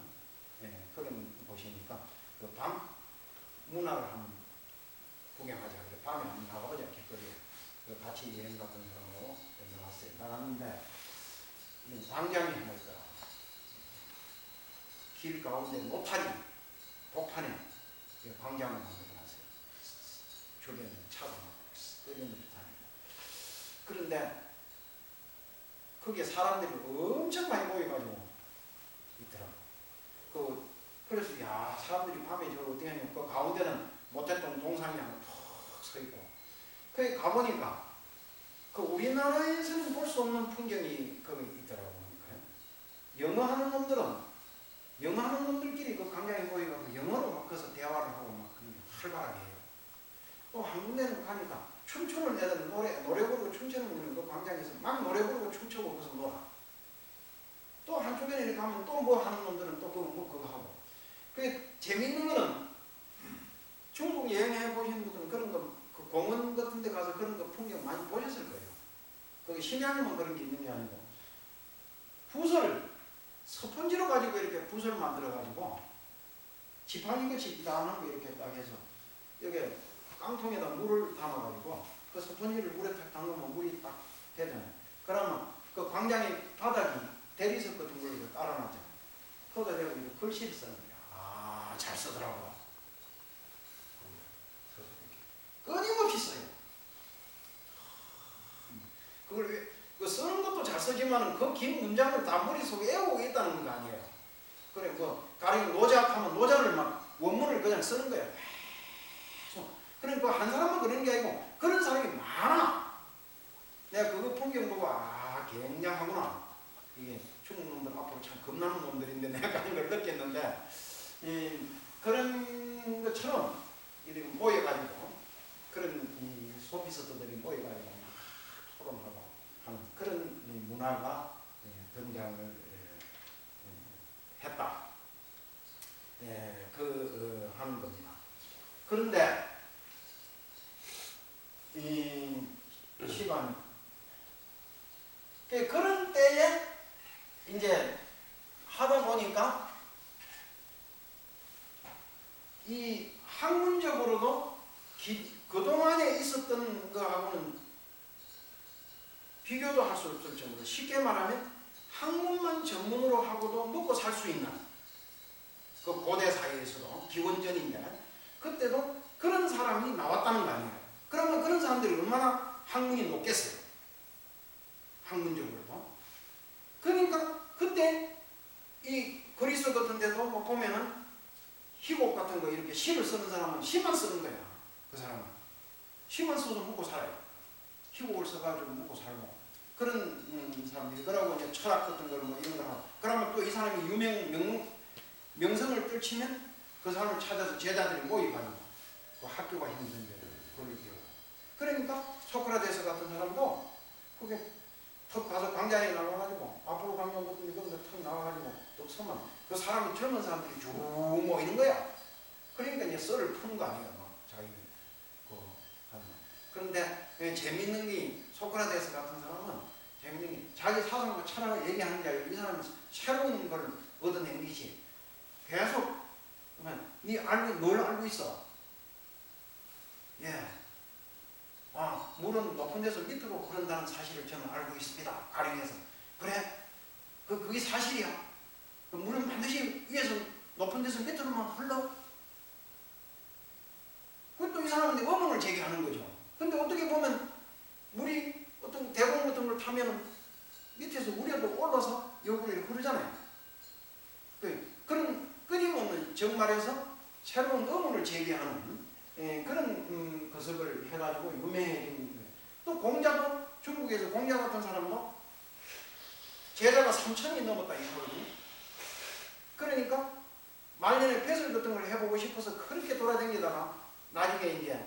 그런 곳이니까 그 밤 문화를 한번 구경하자. 그래 밤에 한번 나가보자. 길거리에 같이 여행 갔던 사람하고 나왔어요. 나갔는데 광장이 하나 있더라. 길 가운데 노타리 복판에 광장을 만들어놨어요. 주변에 차가 막 끓이는 듯한. 그런데 거기에 사람들이 엄청 많이 모여가지고 있더라고. 그래서 야 사람들이 밤에 저걸 어떻게 하냐면 그 가운데는 모태동 동상이 하나 푹 서 있고 거기 가보니까 그 우리나라에서는 볼 수 없는 풍경이 거기 있더라고. 영어하는 놈들끼리 그 광장에 모여가지고 영어로 막 거기서 대화를 하고 막 그런 게 활발하게 해요. 또 한 군데는 가니까 춤추는 애들 노래 부르고 춤추는 그 광장에서 막 노래 부르고 춤추고 거기서 놀아. 또 한쪽에 이렇게 가면 또 뭐 하는 놈들은 또 그거 하고. 그 재밌는 거는 중국 여행해 보시는 분들은 그런 거 그 공원 같은 데 가서 그런 거 풍경 많이 보셨을 거예요. 거기 심양만 그런 게 있는 게 아니고 붓을 스펀지로 가지고 이렇게 붓을 만들어 가지고 지팡이같이 나는 거 이렇게 딱 해서 여기 깡통에다 물을 담아 가지고 그 스펀지를 물에 탁 담그면 물이 딱 되잖아요. 그러면 그 광장의 바닥이 대리석 같은 걸 이렇게 깔아놨잖아요. 거기다 내가 이렇게 글씨를 쓰는 거야. 아, 잘 쓰더라고. 끊임없이 써요. 그걸 그 쓰는 것도 잘 쓰지만은 그 긴 문장을 다 머릿속에 외우고 있다는 거 아니에요. 그래, 뭐, 가령 노작하면 노자를 막 원문을 그냥 쓰는 거예요. 그러니까 한 사람만 그런 게 아니고 그런 사람이 많아. 내가 그거 풍경 보고 아, 굉장하구나. 이게 중국 놈들 앞으로 참 겁나는 놈들인데 내가 그런 걸 느꼈는데 그런 것처럼 이렇게 모여가지고 그런 이 소피스트들이 모여가지고 막 토론하고 하는 그런 문화가 등장을 했다. 하는 겁니다. 그런데 이 시간 그런 때에 이제 하다 보니까 이 학문적으로도 그동안에 있었던 거하고는 비교도 할 수 없을 정도로 쉽게 말하면 학문만 전문으로 하고도 먹고 살 수 있는 그 고대 사회에서도 기원전인데 그때도 그런 사람이 나왔다는 거 아니에요. 그러면 그런 사람들이 얼마나 학문이 높겠어요. 학문적으로도. 그러니까 그때 이 그리스 같은 데도 뭐 보면은 희곡 같은 거 이렇게 시를 쓰는 사람은 시만 쓰는 거야. 그 사람은. 시만 써서 먹고 살아요. 희곡을 써가지고 먹고 살고. 그런 사람들이. 그러고 이제 철학 같은 걸 뭐 이런 걸 하고. 그러면 또 이 사람이 명성을 떨치면 그 사람을 찾아서 제자들이 모여가지고 그 학교가 힘든데 그걸 이렇게. 그러니까 소크라테스 같은 사람도 그게 턱 가서 광장에 나와가지고 앞으로 광장 같은 데 그런 데턱 나와가지고 또 서면 그 사람이 젊은 사람들이 쭉 모이는 거야. 그러니까 이제 썰을 푸는 거 아니에요. 막 자기 그런데 재밌는 게 소크라테스 같은 사람은 재밌는 게 자기 사상과 철학을 얘기하는 게 아니고 이 사람은 새로운 걸 얻어낸 것이 계속 뭘 알고 있어? 예. 아, 물은 높은 데서 밑으로 흐른다는 사실을 저는 알고 있습니다. 가령해서. 그래? 그게 사실이야. 그 물은 반드시 위에서 높은 데서 밑으로만 흘러? 그것도 이 사람은 의문을 제기하는 거죠. 근데 어떻게 보면 물이 어떤 대공 같은 걸 타면 밑에서 위로 올라서 옆으로 이렇게 흐르잖아요. 그런 끊임없는 정말에서 새로운 의문을 제기하는 그런 것을 해가지고 유명해진 거예요. 또 공자도 중국에서 공자 같은 사람도 제자가 3천이 넘었다 이거거든요. 그러니까 말년에 배설 같은 걸 해보고 싶어서 그렇게 돌아다니다가 나중에 이제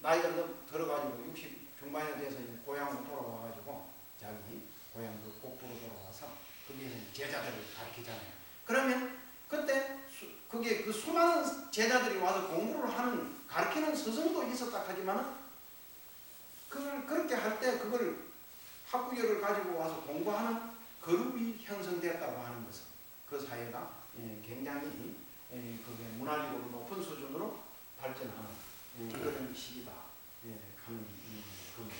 나이가 들어가지고 60 중반에 돼서 이제 고향으로 돌아와가지고 자기 고향 그 곡부로 돌아와서 거기에서 제자들을 가르치잖아요. 그러면 그때 그게 그 수많은 제자들이 와서 공부를 하는 가르치는 스승도 있었다 하지만은 그걸 그렇게 할 때 그걸 학구열을 가지고 와서 공부하는 그룹이 형성됐다고 하는 것은 그 사회가 굉장히 그게 문화적으로 높은 수준으로 발전하는 그런 시기다 하는 겁니다.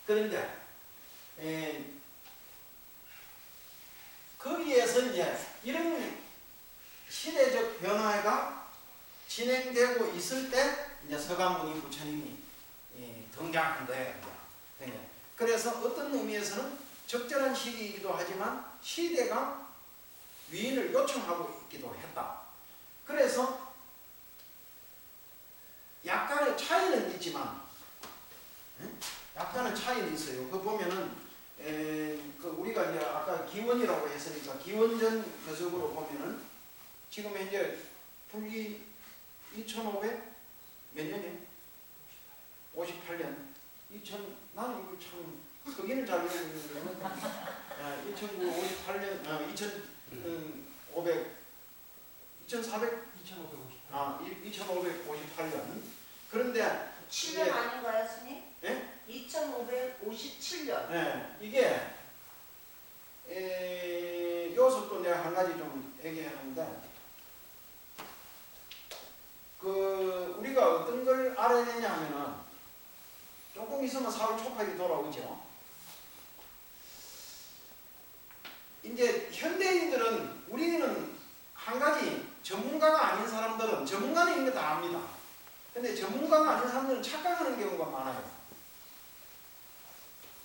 그런데 거기에서 이제 이런 시대적 변화가 진행되고 있을 때 이제 서가모니 부처님이 등장한 거예요. 그래서 어떤 의미에서는 적절한 시기이기도 하지만 시대가 위인을 요청하고 있기도 했다. 그래서 약간의 차이는 있지만, 약간의 차이는 있어요. 그 보면은 그 우리가 이제 아까 기원이라고 했으니까 기원전 거석으로 보면은 지금 현재 불기 2500 몇 년이에요? 58년. 나는 이거 참 거기는 잘 모르겠는데 1958년 2500 2400 2558년. 그런데 7년 아닌가요, 스님? 예? 2557년. 네, 이게 여기서 또 내가 한 가지 좀 얘기하는데, 그 우리가 어떤 걸 알아야 되냐 하면은 조금 있으면 4월 초까지 돌아오죠. 이제 현대인들은, 우리는 한 가지 전문가가 아닌 사람들은, 전문가는 이런 거 다 압니다. 근데 전문가가 아닌 사람들은 착각하는 경우가 많아요.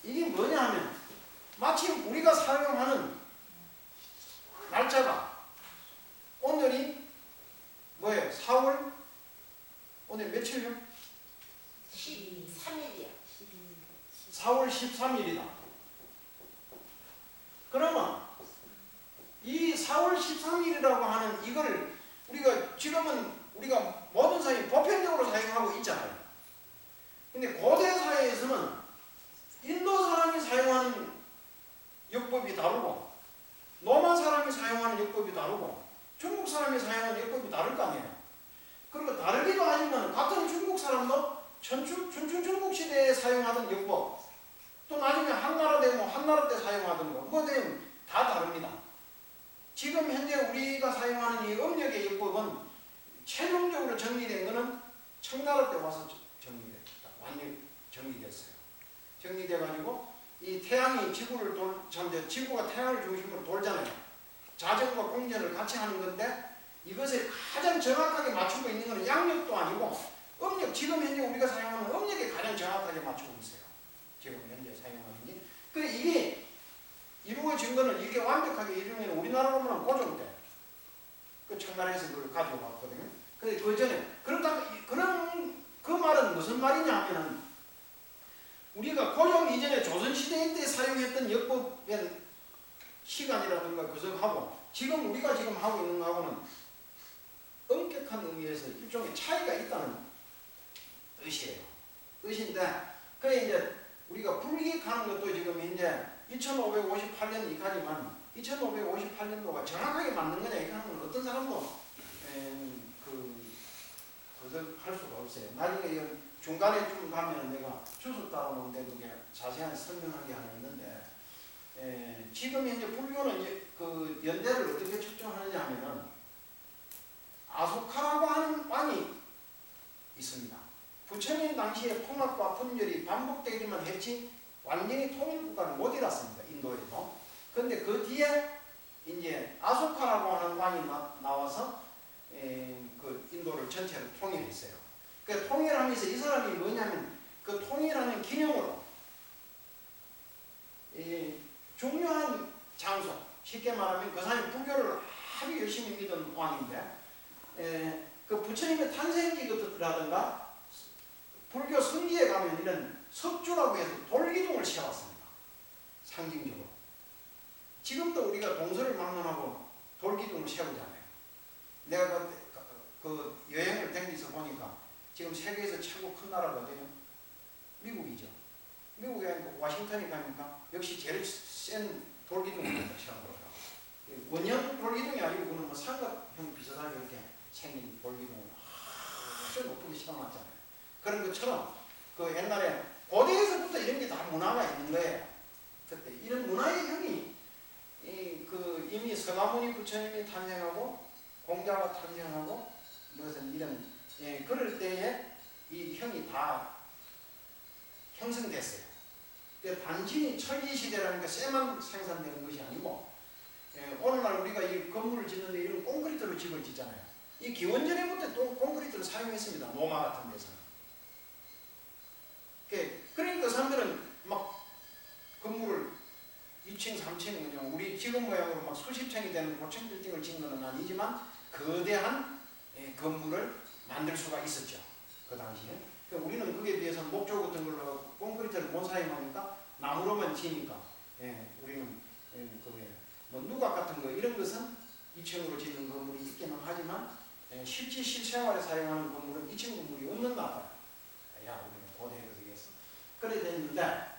이게 뭐냐 하면 마침 우리가 사용하는 날짜가 오늘이 뭐예요? 4월 오늘 며칠요? 13일이야. 4월 13일이다. 그러면 이 4월 13일이라고 하는 이걸 우리가 지금은 우리가 모든 사람이 보편적으로 사용하고 있잖아요. 근데 고대 사회에서는 인도 사람이 사용하는 역법이 다르고, 로마 사람이 사용하는 역법이 다르고, 중국 사람이 사용하는 역법이 다를 거 아니에요. 그리고 다르기도 하지만 같은 중국 사람도 중국 시대에 사용하던 역법, 또 나중에 한나라 되면 한나라 때 사용하던 거, 뭐 되면 다 다릅니다. 지금 현재 우리가 사용하는 이 음력의 역법은 최종적으로 정리된 것은 청나라 때 와서 정리됐다. 완전히 정리됐어요. 정리돼가지고 이 태양이 지구를 지구가 태양을 중심으로 돌잖아요. 자전과 공전을 같이 하는 건데, 이것을 가장 정확하게 맞추고 있는 것은 양력도 아니고 음력, 지금 현재 우리가 사용하는 음력에 가장 정확하게 맞추고 있어요. 지금 현재 사용하는 게. 그래, 이게 이루어진 거는, 이렇게 완벽하게 이루어진 건 우리나라로 보면 고종 때 그 청나라에서 그걸 가져왔거든요. 근데 그 전에 그 말은 무슨 말이냐 하면은, 우리가 고종 이전에 조선시대 때 사용했던 역법의 시간이라든가 그것하고 지금 우리가 지금 하고 있는 거하고는 엄격한 의미에서 일종의 차이가 있다는 뜻이에요. 뜻인데, 그래 이제 우리가 불기하는 것도 지금 이제 2558년 이까지만 2558년도가 정확하게 맞는 거냐 이렇게 하는 건 어떤 사람도 그걸 할 수가 없어요. 나중에 중간에 좀 가면 내가 주소 따라오는데 그게 자세한 설명한 게 하나 있는데, 지금 현재 불교는 그 연대를 어떻게 측정하느냐 하면은 아소카라고 하는 왕이 있습니다. 부처님 당시에 통합과 분열이 반복되기만 했지 완전히 통일국가를 못 이뤘습니다. 인도에도. 그런데 그 뒤에 이제 아소카라고 하는 왕이 나와서 그 인도를 전체를 통일했어요. 그 통일하면서 이 사람이 뭐냐면, 그 통일하는 기념으로 중요한 장소, 쉽게 말하면 그 사람이 불교를 아주 열심히 믿은 왕인데, 그 부처님의 탄생기라든가 불교 성지에 가면 이런 석주라고 해서 돌기둥을 세웠습니다. 상징적으로. 지금도 우리가 동서를 막론하고 돌기둥을 세우잖아요. 내가 그 여행을 다니면서 보니까 지금 세계에서 최고 큰 나라가 어디요? 미국이죠. 미국에 워싱턴에 가니까 역시 제일 센 돌기둥을 세우더라고요. 원형 돌기둥이 아니고 그는 뭐 삼각형 비슷하게 이렇게 생긴 돌기둥을 아주 높게 세워놨잖아요. 그런 것처럼 그 옛날에 고대에서부터 이런 게 다 문화가 있는 거예요. 그때 이런 문화의 형이 이미 서가모니 부처님이 탄생하고 공자가 탄생하고 무슨 이런 그럴 때에 이 형이 다 형성됐어요. 단순히 철기 시대라는 게 쇠만 생산되는 것이 아니고, 오늘날 우리가 이 건물을 짓는데 이런 콘크리트로 집을 짓잖아요. 이 기원전에부터 또 콘크리트를 사용했습니다. 로마 같은 데서는. 그러니까 사람들은 막 건물을 2층, 3층 그냥 우리 지금 모양으로 막 수십 층이 되는 고층 빌딩을 짓는 건 아니지만 거대한 건물을 만들 수가 있었죠. 그 당시에. 그러니까 우리는 그에 비해서 목조 같은 걸로 콘크리트를 못 사용하니까 나무로만 지니까 우리는 뭐 누각 같은 거 이런 것은 2층으로 짓는 건물이 있기는 하지만 실제 실생활에 사용하는 건물은 2층 건물이 없는 나라야. 우리는 고대에 그래서 그래 됐는데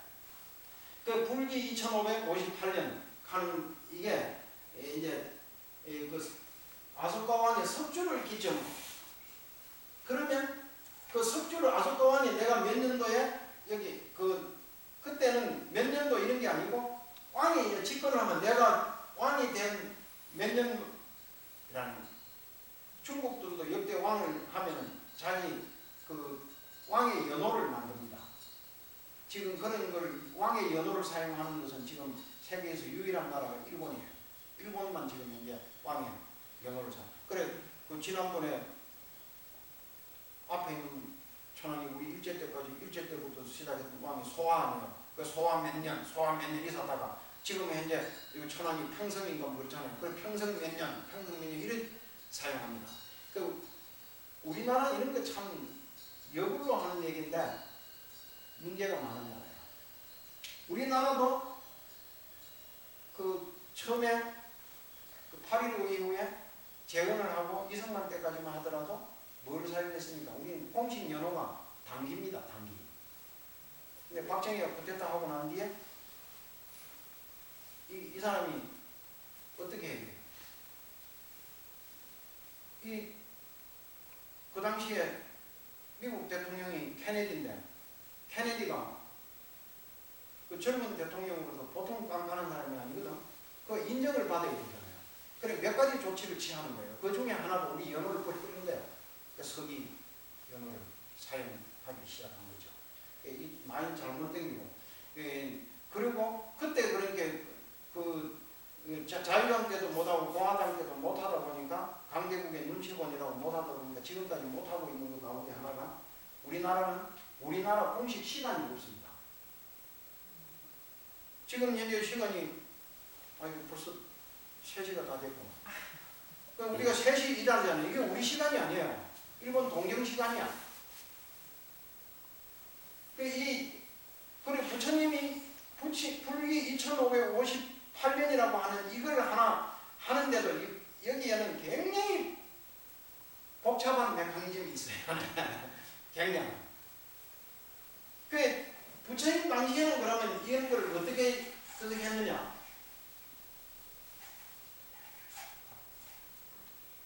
그 불기 2558년 하는 이게 이제 그 아소가왕의 석주를 기점 그러면 그 석주를 아소가왕이 내가 몇 년도에 여기 그때는 몇 년도 이런 게 아니고 왕이 이제 집권을 하면 내가 왕이 된 몇 년이라는 중국들도 역대 왕을 하면은 자기 그 왕의 연호를 만듭니다. 지금 그런 걸 왕의 연호를 사용하는 것은 지금 세계에서 유일한 나라가 일본이에요. 일본만 지금 현재 왕의 연호를 사용. 그래 그 지난번에 앞에 있는 천황이 우리 일제 때부터 시작했던 왕이 소화하네요. 그 소화 몇 년 있었다가 지금 현재 이 천황이 평성인가 뭐 그렇잖아요. 그 평성 몇 년 이런 사용합니다. 그 우리나라 이런 거 참 역으로 하는 얘기인데 문제가 많은 나라예요. 우리나라도 그 처음에 그 8.15 이후에 재건을 하고 이승만 때까지만 하더라도 뭘 사용했습니까? 우리는 공식 연호가 당기입니다. 당기. 근데 박정희가 쿠데타 하고 난 뒤에 이 사람이 어떻게 해야 돼요? 그 당시에 미국 대통령이 케네디인데 케네디가 그 젊은 대통령으로서 보통 깐깐한 사람이 아니거든. 그 인정을 받아야 되잖아요. 그래 몇 가지 조치를 취하는 거예요. 그 중에 하나가 우리 연호를 뿌리는 거예요. 그래서 석이 연호를 사용하기 시작한 거죠. 이 많이 잘못된 거고. 그리고 그때 그렇게 자유당 때도 못하고 공화당 때도 못하다 보니까 강대국의 눈치본이라고 못하다 보니까 지금까지 못하고 있는 것 가운데 하나가 우리나라 공식 시간이 없습니다. 지금 현재 시간이 벌써 3시가 다 됐고 그러니까 우리가 3시 일하잖아요. 이게 우리 시간이 아니에요. 일본 동경 시간이야. 그래 부처님이 불기 2558년이라고 하는 이걸 하나 하는데도 여기에는 굉장히 복잡한 메커니즘이 있어요. 굉장히. 그 부처님 당시에는 그러면 이런 걸 어떻게 했느냐?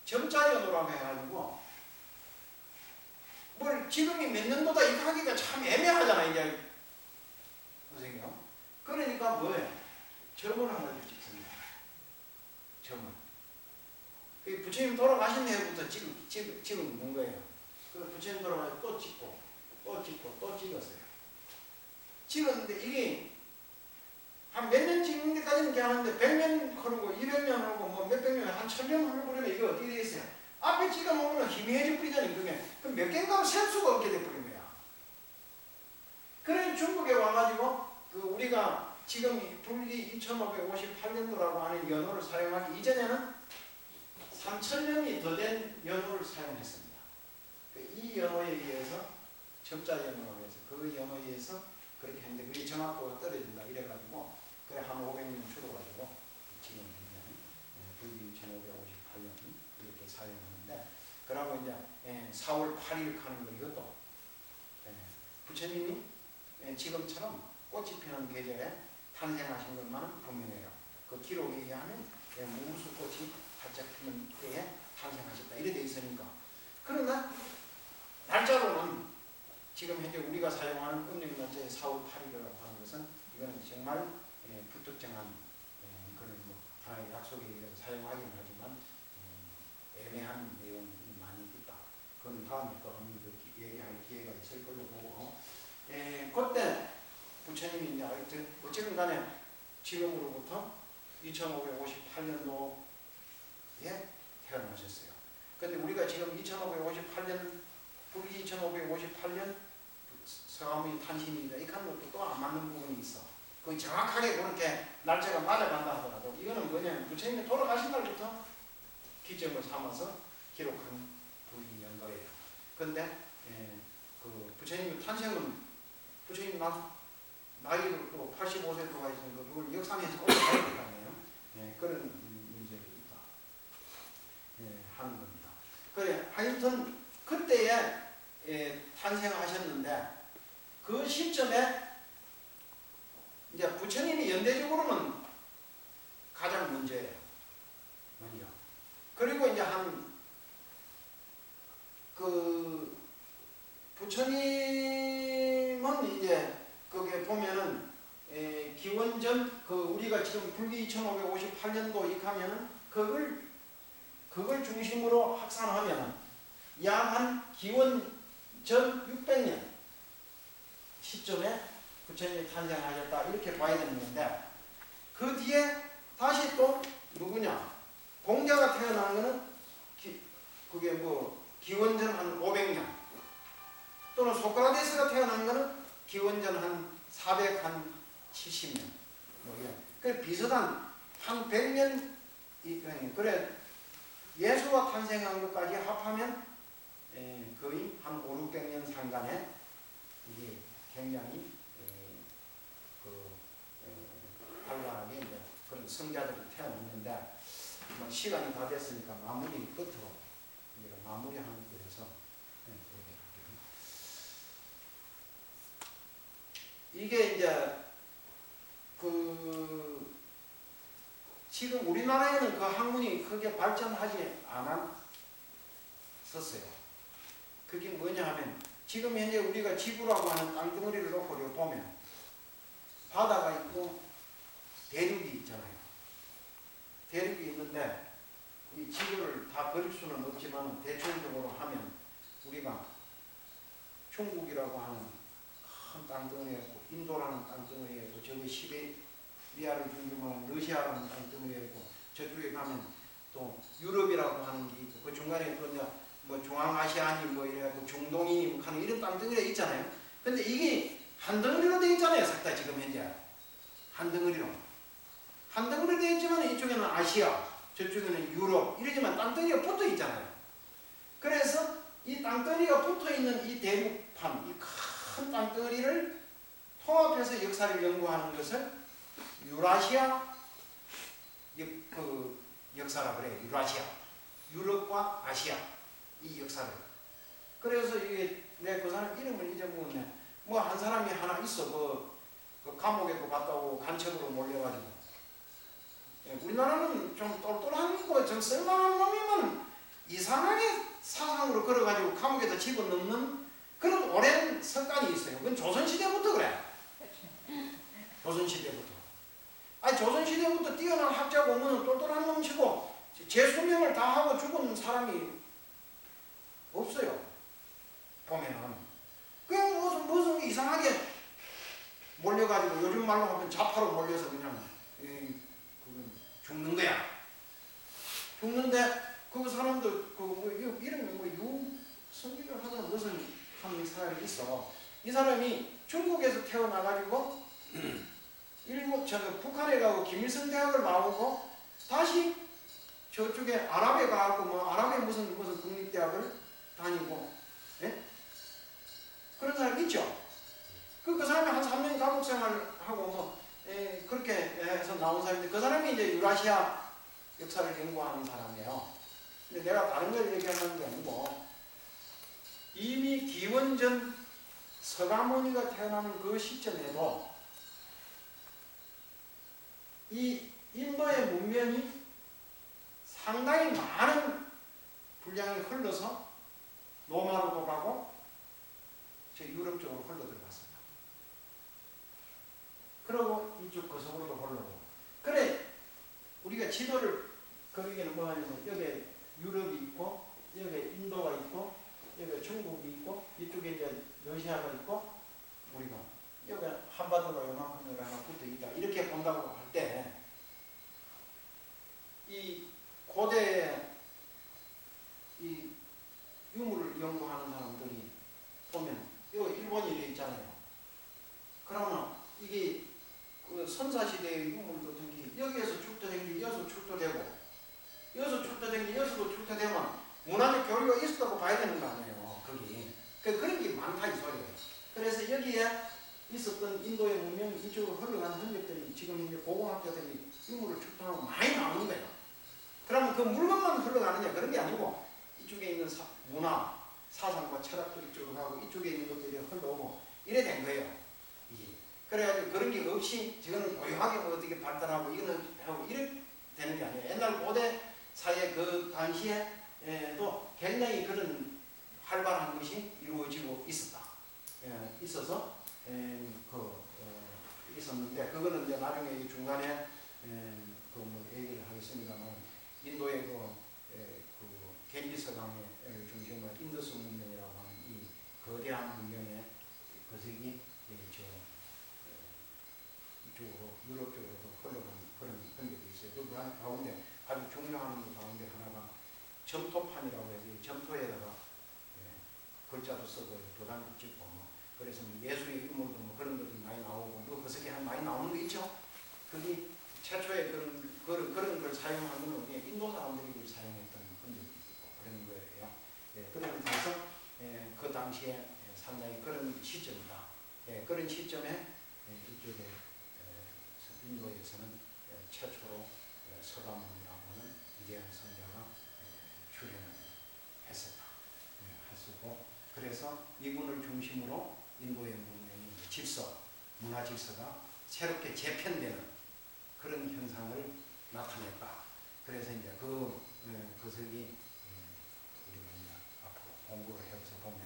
점자연호라고 해가지고 뭘 지금이 몇 년도다 이거 하기가 참 애매하잖아 이제. 선생님. 그러니까 뭐예요? 점을 한 가지 찍습니다. 점을. 그 부처님 돌아가신 해부터 지금 있는 거예요. 그 부처님 돌아가서 또 찍고 또 찍었어요. 찍었는데 이게 한 몇 년 찍는 데까지는 괜찮은데 100년 흐르고 200년 흐르고 뭐 몇백 년 한 1000년 흐르고 그러면 이거 어떻게 되겠어요? 앞에 찍어놓으면 희미해져 버리잖아요. 그게. 그럼 몇 개인가 셀 수가 없게 돼버린 거야. 그래 중국에 와가지고 우리가 지금 불기 2558년도라고 하는 연호를 사용하기 이전에는 3000년이 더 된 연호를 사용했습니다. 이 연호에 의해서 점자 연호라고 해서 그 연호에 의해서 그렇게 했는데 그게 정확도가 떨어진다 이래가지고 그래 한 500년 줄어가지고 지금 불기 2558년 이렇게 사용하는데 그러고 이제 4월 8일 하는 거 이것도 부처님이 지금처럼 꽃이 피는 계절에 탄생하신 것만은 분명해요. 그 기록에 의하면 무수꽃이 활짝 피는 때에 탄생하셨다 이래 돼 있으니까. 그러나 날짜로는 지금 현재 우리가 사용하는 음력 날짜의 4월 8일이라고 하는 것은 이거는 정말 불특정한 그런 하나의 약속에 의해서 사용하긴 하지만 애매한 내용이 많이 있다. 그건 다음에 또 한번 얘기할 기회가 있을 걸로 보고 그때 부처님이 이제 어쨌든 간에 지금으로부터 2558년도에 태어나셨어요. 근데 우리가 지금 2558년 불기 2558년 서가모니 탄신일이다. 이 칸 것도 또 안 맞는 부분이 있어. 거의 정확하게 그렇게 날짜가 맞아간다 하더라도 이거는 뭐냐면 부처님이 돌아가신 날부터 기점을 삼아서 기록한 불기연도예요. 그런데 그 부처님 탄생은 부처님 나이도 또 85세로가 있으니까 그걸 역산해서 올라가야 될 거 아니에요. 그런 문제가 있다. 하는 겁니다. 그래 하여튼 그때에 탄생하셨는데 그 시점에 이제 부처님이 연대적으로는 가장 문제예요. 먼저. 그리고 이제 그 부처님은 이제 거기에 보면은 기원전 그 우리가 지금 불기 2558년도 익하면은 그걸 중심으로 확산하면 약 한 기원전 600년 시점에 부처님이 탄생하셨다 이렇게 봐야 되는데 그 뒤에 다시 또 누구냐 공자가 태어난 거는 그게 뭐 기원전 한 500년 또는 소크라테스가 태어난 거는 기원전 한 470년 뭐 이런 그 비슷한 한 100년 그래 예수가 탄생한 것까지 합하면 거의 한 5, 600년 상간에 이게 굉장히 발랄하게 이제 그런 성자들이 태어났는데 뭐 시간이 다 됐으니까 마무리 끝으로 마무리하는 거여서 이게 이제 그 지금 우리나라에는 그 학문이 크게 발전하지 않았었어요. 그게 뭐냐 하면 지금 현재 우리가 지구라고 하는 땅덩어리를 놓고 보면 바다가 있고 대륙이 있잖아요. 대륙이 있는데 이 지구를 다 버릴 수는 없지만 대충적으로 하면 우리가 중국이라고 하는 큰 땅덩어리가 있고 인도라는 땅덩어리가 있고 저기 시베리아를 중심으로 러시아라는 땅덩어리가 있고 저쪽에 가면 또 유럽이라고 하는 게 있고 그 중간에 또 뭐 중앙아시아니 뭐 이래갖고 중동이니 뭐 하는 이런 땅덩어리가 있잖아요. 근데 이게 한 덩어리로 되어 있잖아요. 싹 다 지금 현재 한 덩어리로 되어 있지만 이쪽에는 아시아 저쪽에는 유럽 이러지만 땅덩이가 붙어 있잖아요. 그래서 이 땅덩이가 붙어 있는 이 대륙판 이 큰 땅덩어리를 통합해서 역사를 연구하는 것을 유라시아 그 역사라 그래요. 유라시아 유럽과 아시아 이 역사를. 그래서 이게 내 그 사람 이름을 잊어먹었네. 뭐 한 사람이 하나 있어. 그 감옥에도 갔다 오고 간첩으로 몰려가지고. 우리나라는 좀 똘똘한 거 좀 쓸만한 놈이면 이상하게 사상으로 걸어가지고 감옥에다 집어넣는 그런 오랜 습관이 있어요. 그건 조선시대부터 그래. 조선시대부터. 아니 조선시대부터 뛰어난 학자고 오면 똘똘한 놈치고 재수명을 다 하고 죽은 사람이 없어요. 보면은. 그냥 무슨 이상하게 몰려가지고 요즘 말로 하면 자파로 몰려서 그냥 죽는 거야. 죽는데 그 사람도 뭐 이름이 뭐 유성기를 하는 무슨 한 사람이 있어. 이 사람이 중국에서 태어나가지고 북한에 가고 김일성 대학을 나오고 다시 저쪽에 아랍에 가고 뭐 아랍에 무슨 국립대학을 다니고 예? 그런 사람 있죠. 그 사람이 한 3년 감옥 생활하고 뭐 그렇게 해서 나온 사람인데 그 사람이 이제 유라시아 역사를 연구하는 사람이에요. 근데 내가 다른 걸 얘기하는 게 아니고 이미 기원전 서가모니가 태어나는 그 시점에도 이 인도의 문명이 상당히 많은 분량이 흘러서 로마로도 가고 저 유럽 쪽으로 흘러 들어갔습니다. 그리고 이쪽 거석으로도 흘러고. 그래 우리가 지도를 그리기는 뭐 하냐면 여기 유럽이 있고 여기 인도가 있고 여기 중국이 있고 이쪽에 이제 러시아가 있고 우리가 여기 한반도가 요만큼 여기 하나 붙어 있다 이렇게 본다고 할 때 이 고대 이 유물을 연구하는 사람들이 보면 여기 일본이 이렇게 있잖아요. 그러면 이게 그 선사시대의 유물도 등기 여기에서 출토된 게 여기서 출토되고 여기서 출토된 게 여기서도 출토되면 문화적 교류가 있었다고 봐야 되는 거 아니에요. 거기 그런 게 많다 이 소리예요. 그래서 여기에 있었던 인도의 문명 이쪽으로 흘러간 흔적들이 지금 이제 고고학자들이 유물을 출토하고 많이 나오는 거예요. 그러면 그 물건만 흘러가느냐 그런 게 아니고 이쪽에 있는 문화, 사상과 철학도 이쪽으로 가고 이쪽에 있는 것들이 흘러오고 이래 된 거예요. 그래가지고 그런 게 없이 저거는 고요하게 뭐 어떻게 발달하고 이거는 하고 이래 되는 게 아니에요. 옛날 고대 사회 그 당시에도 굉장히 그런 활발한 것이 이루어지고 있었다. 있어서 있었는데 그거는 이제 나중에 이 중간에 뭐 얘기를 하겠습니다만 인도의 그 겐지스강의 중심으로 인더스 문명이라고 하는 이 거대한 문명의 거색이 이쪽으로 유럽 쪽으로도 흘러간 그런 흔적이 있어요. 그 가운데 아주 중요한 것 가운데 하나가 점토판이라고 해서 점토에다가 글자도 쓰고 도장도 찍고 뭐 그래서 뭐 예술의 유물도 뭐 그런 것들이 많이 나오고 뭐 그렇게 많이 나오는 거 있죠. 그게 최초에 그런 걸 사용한 건 그냥 인도 사람들이 그걸 사용했던 흔적이 있고 그런 거예요. 그러면서 그 당시에 상당히 그런 시점이다. 그런 시점에 이쪽에 인도에서는 최초로 서가모니라고 하는 위대한 선자가 출현을 했었다. 했었고 그래서 이분을 중심으로 인도의 문명이 질서, 문화 질서가 새롭게 재편되는 그런 현상을 나타냈다. 그래서 이제 그것이 우리가 이제 앞으로 공부를 해서 보면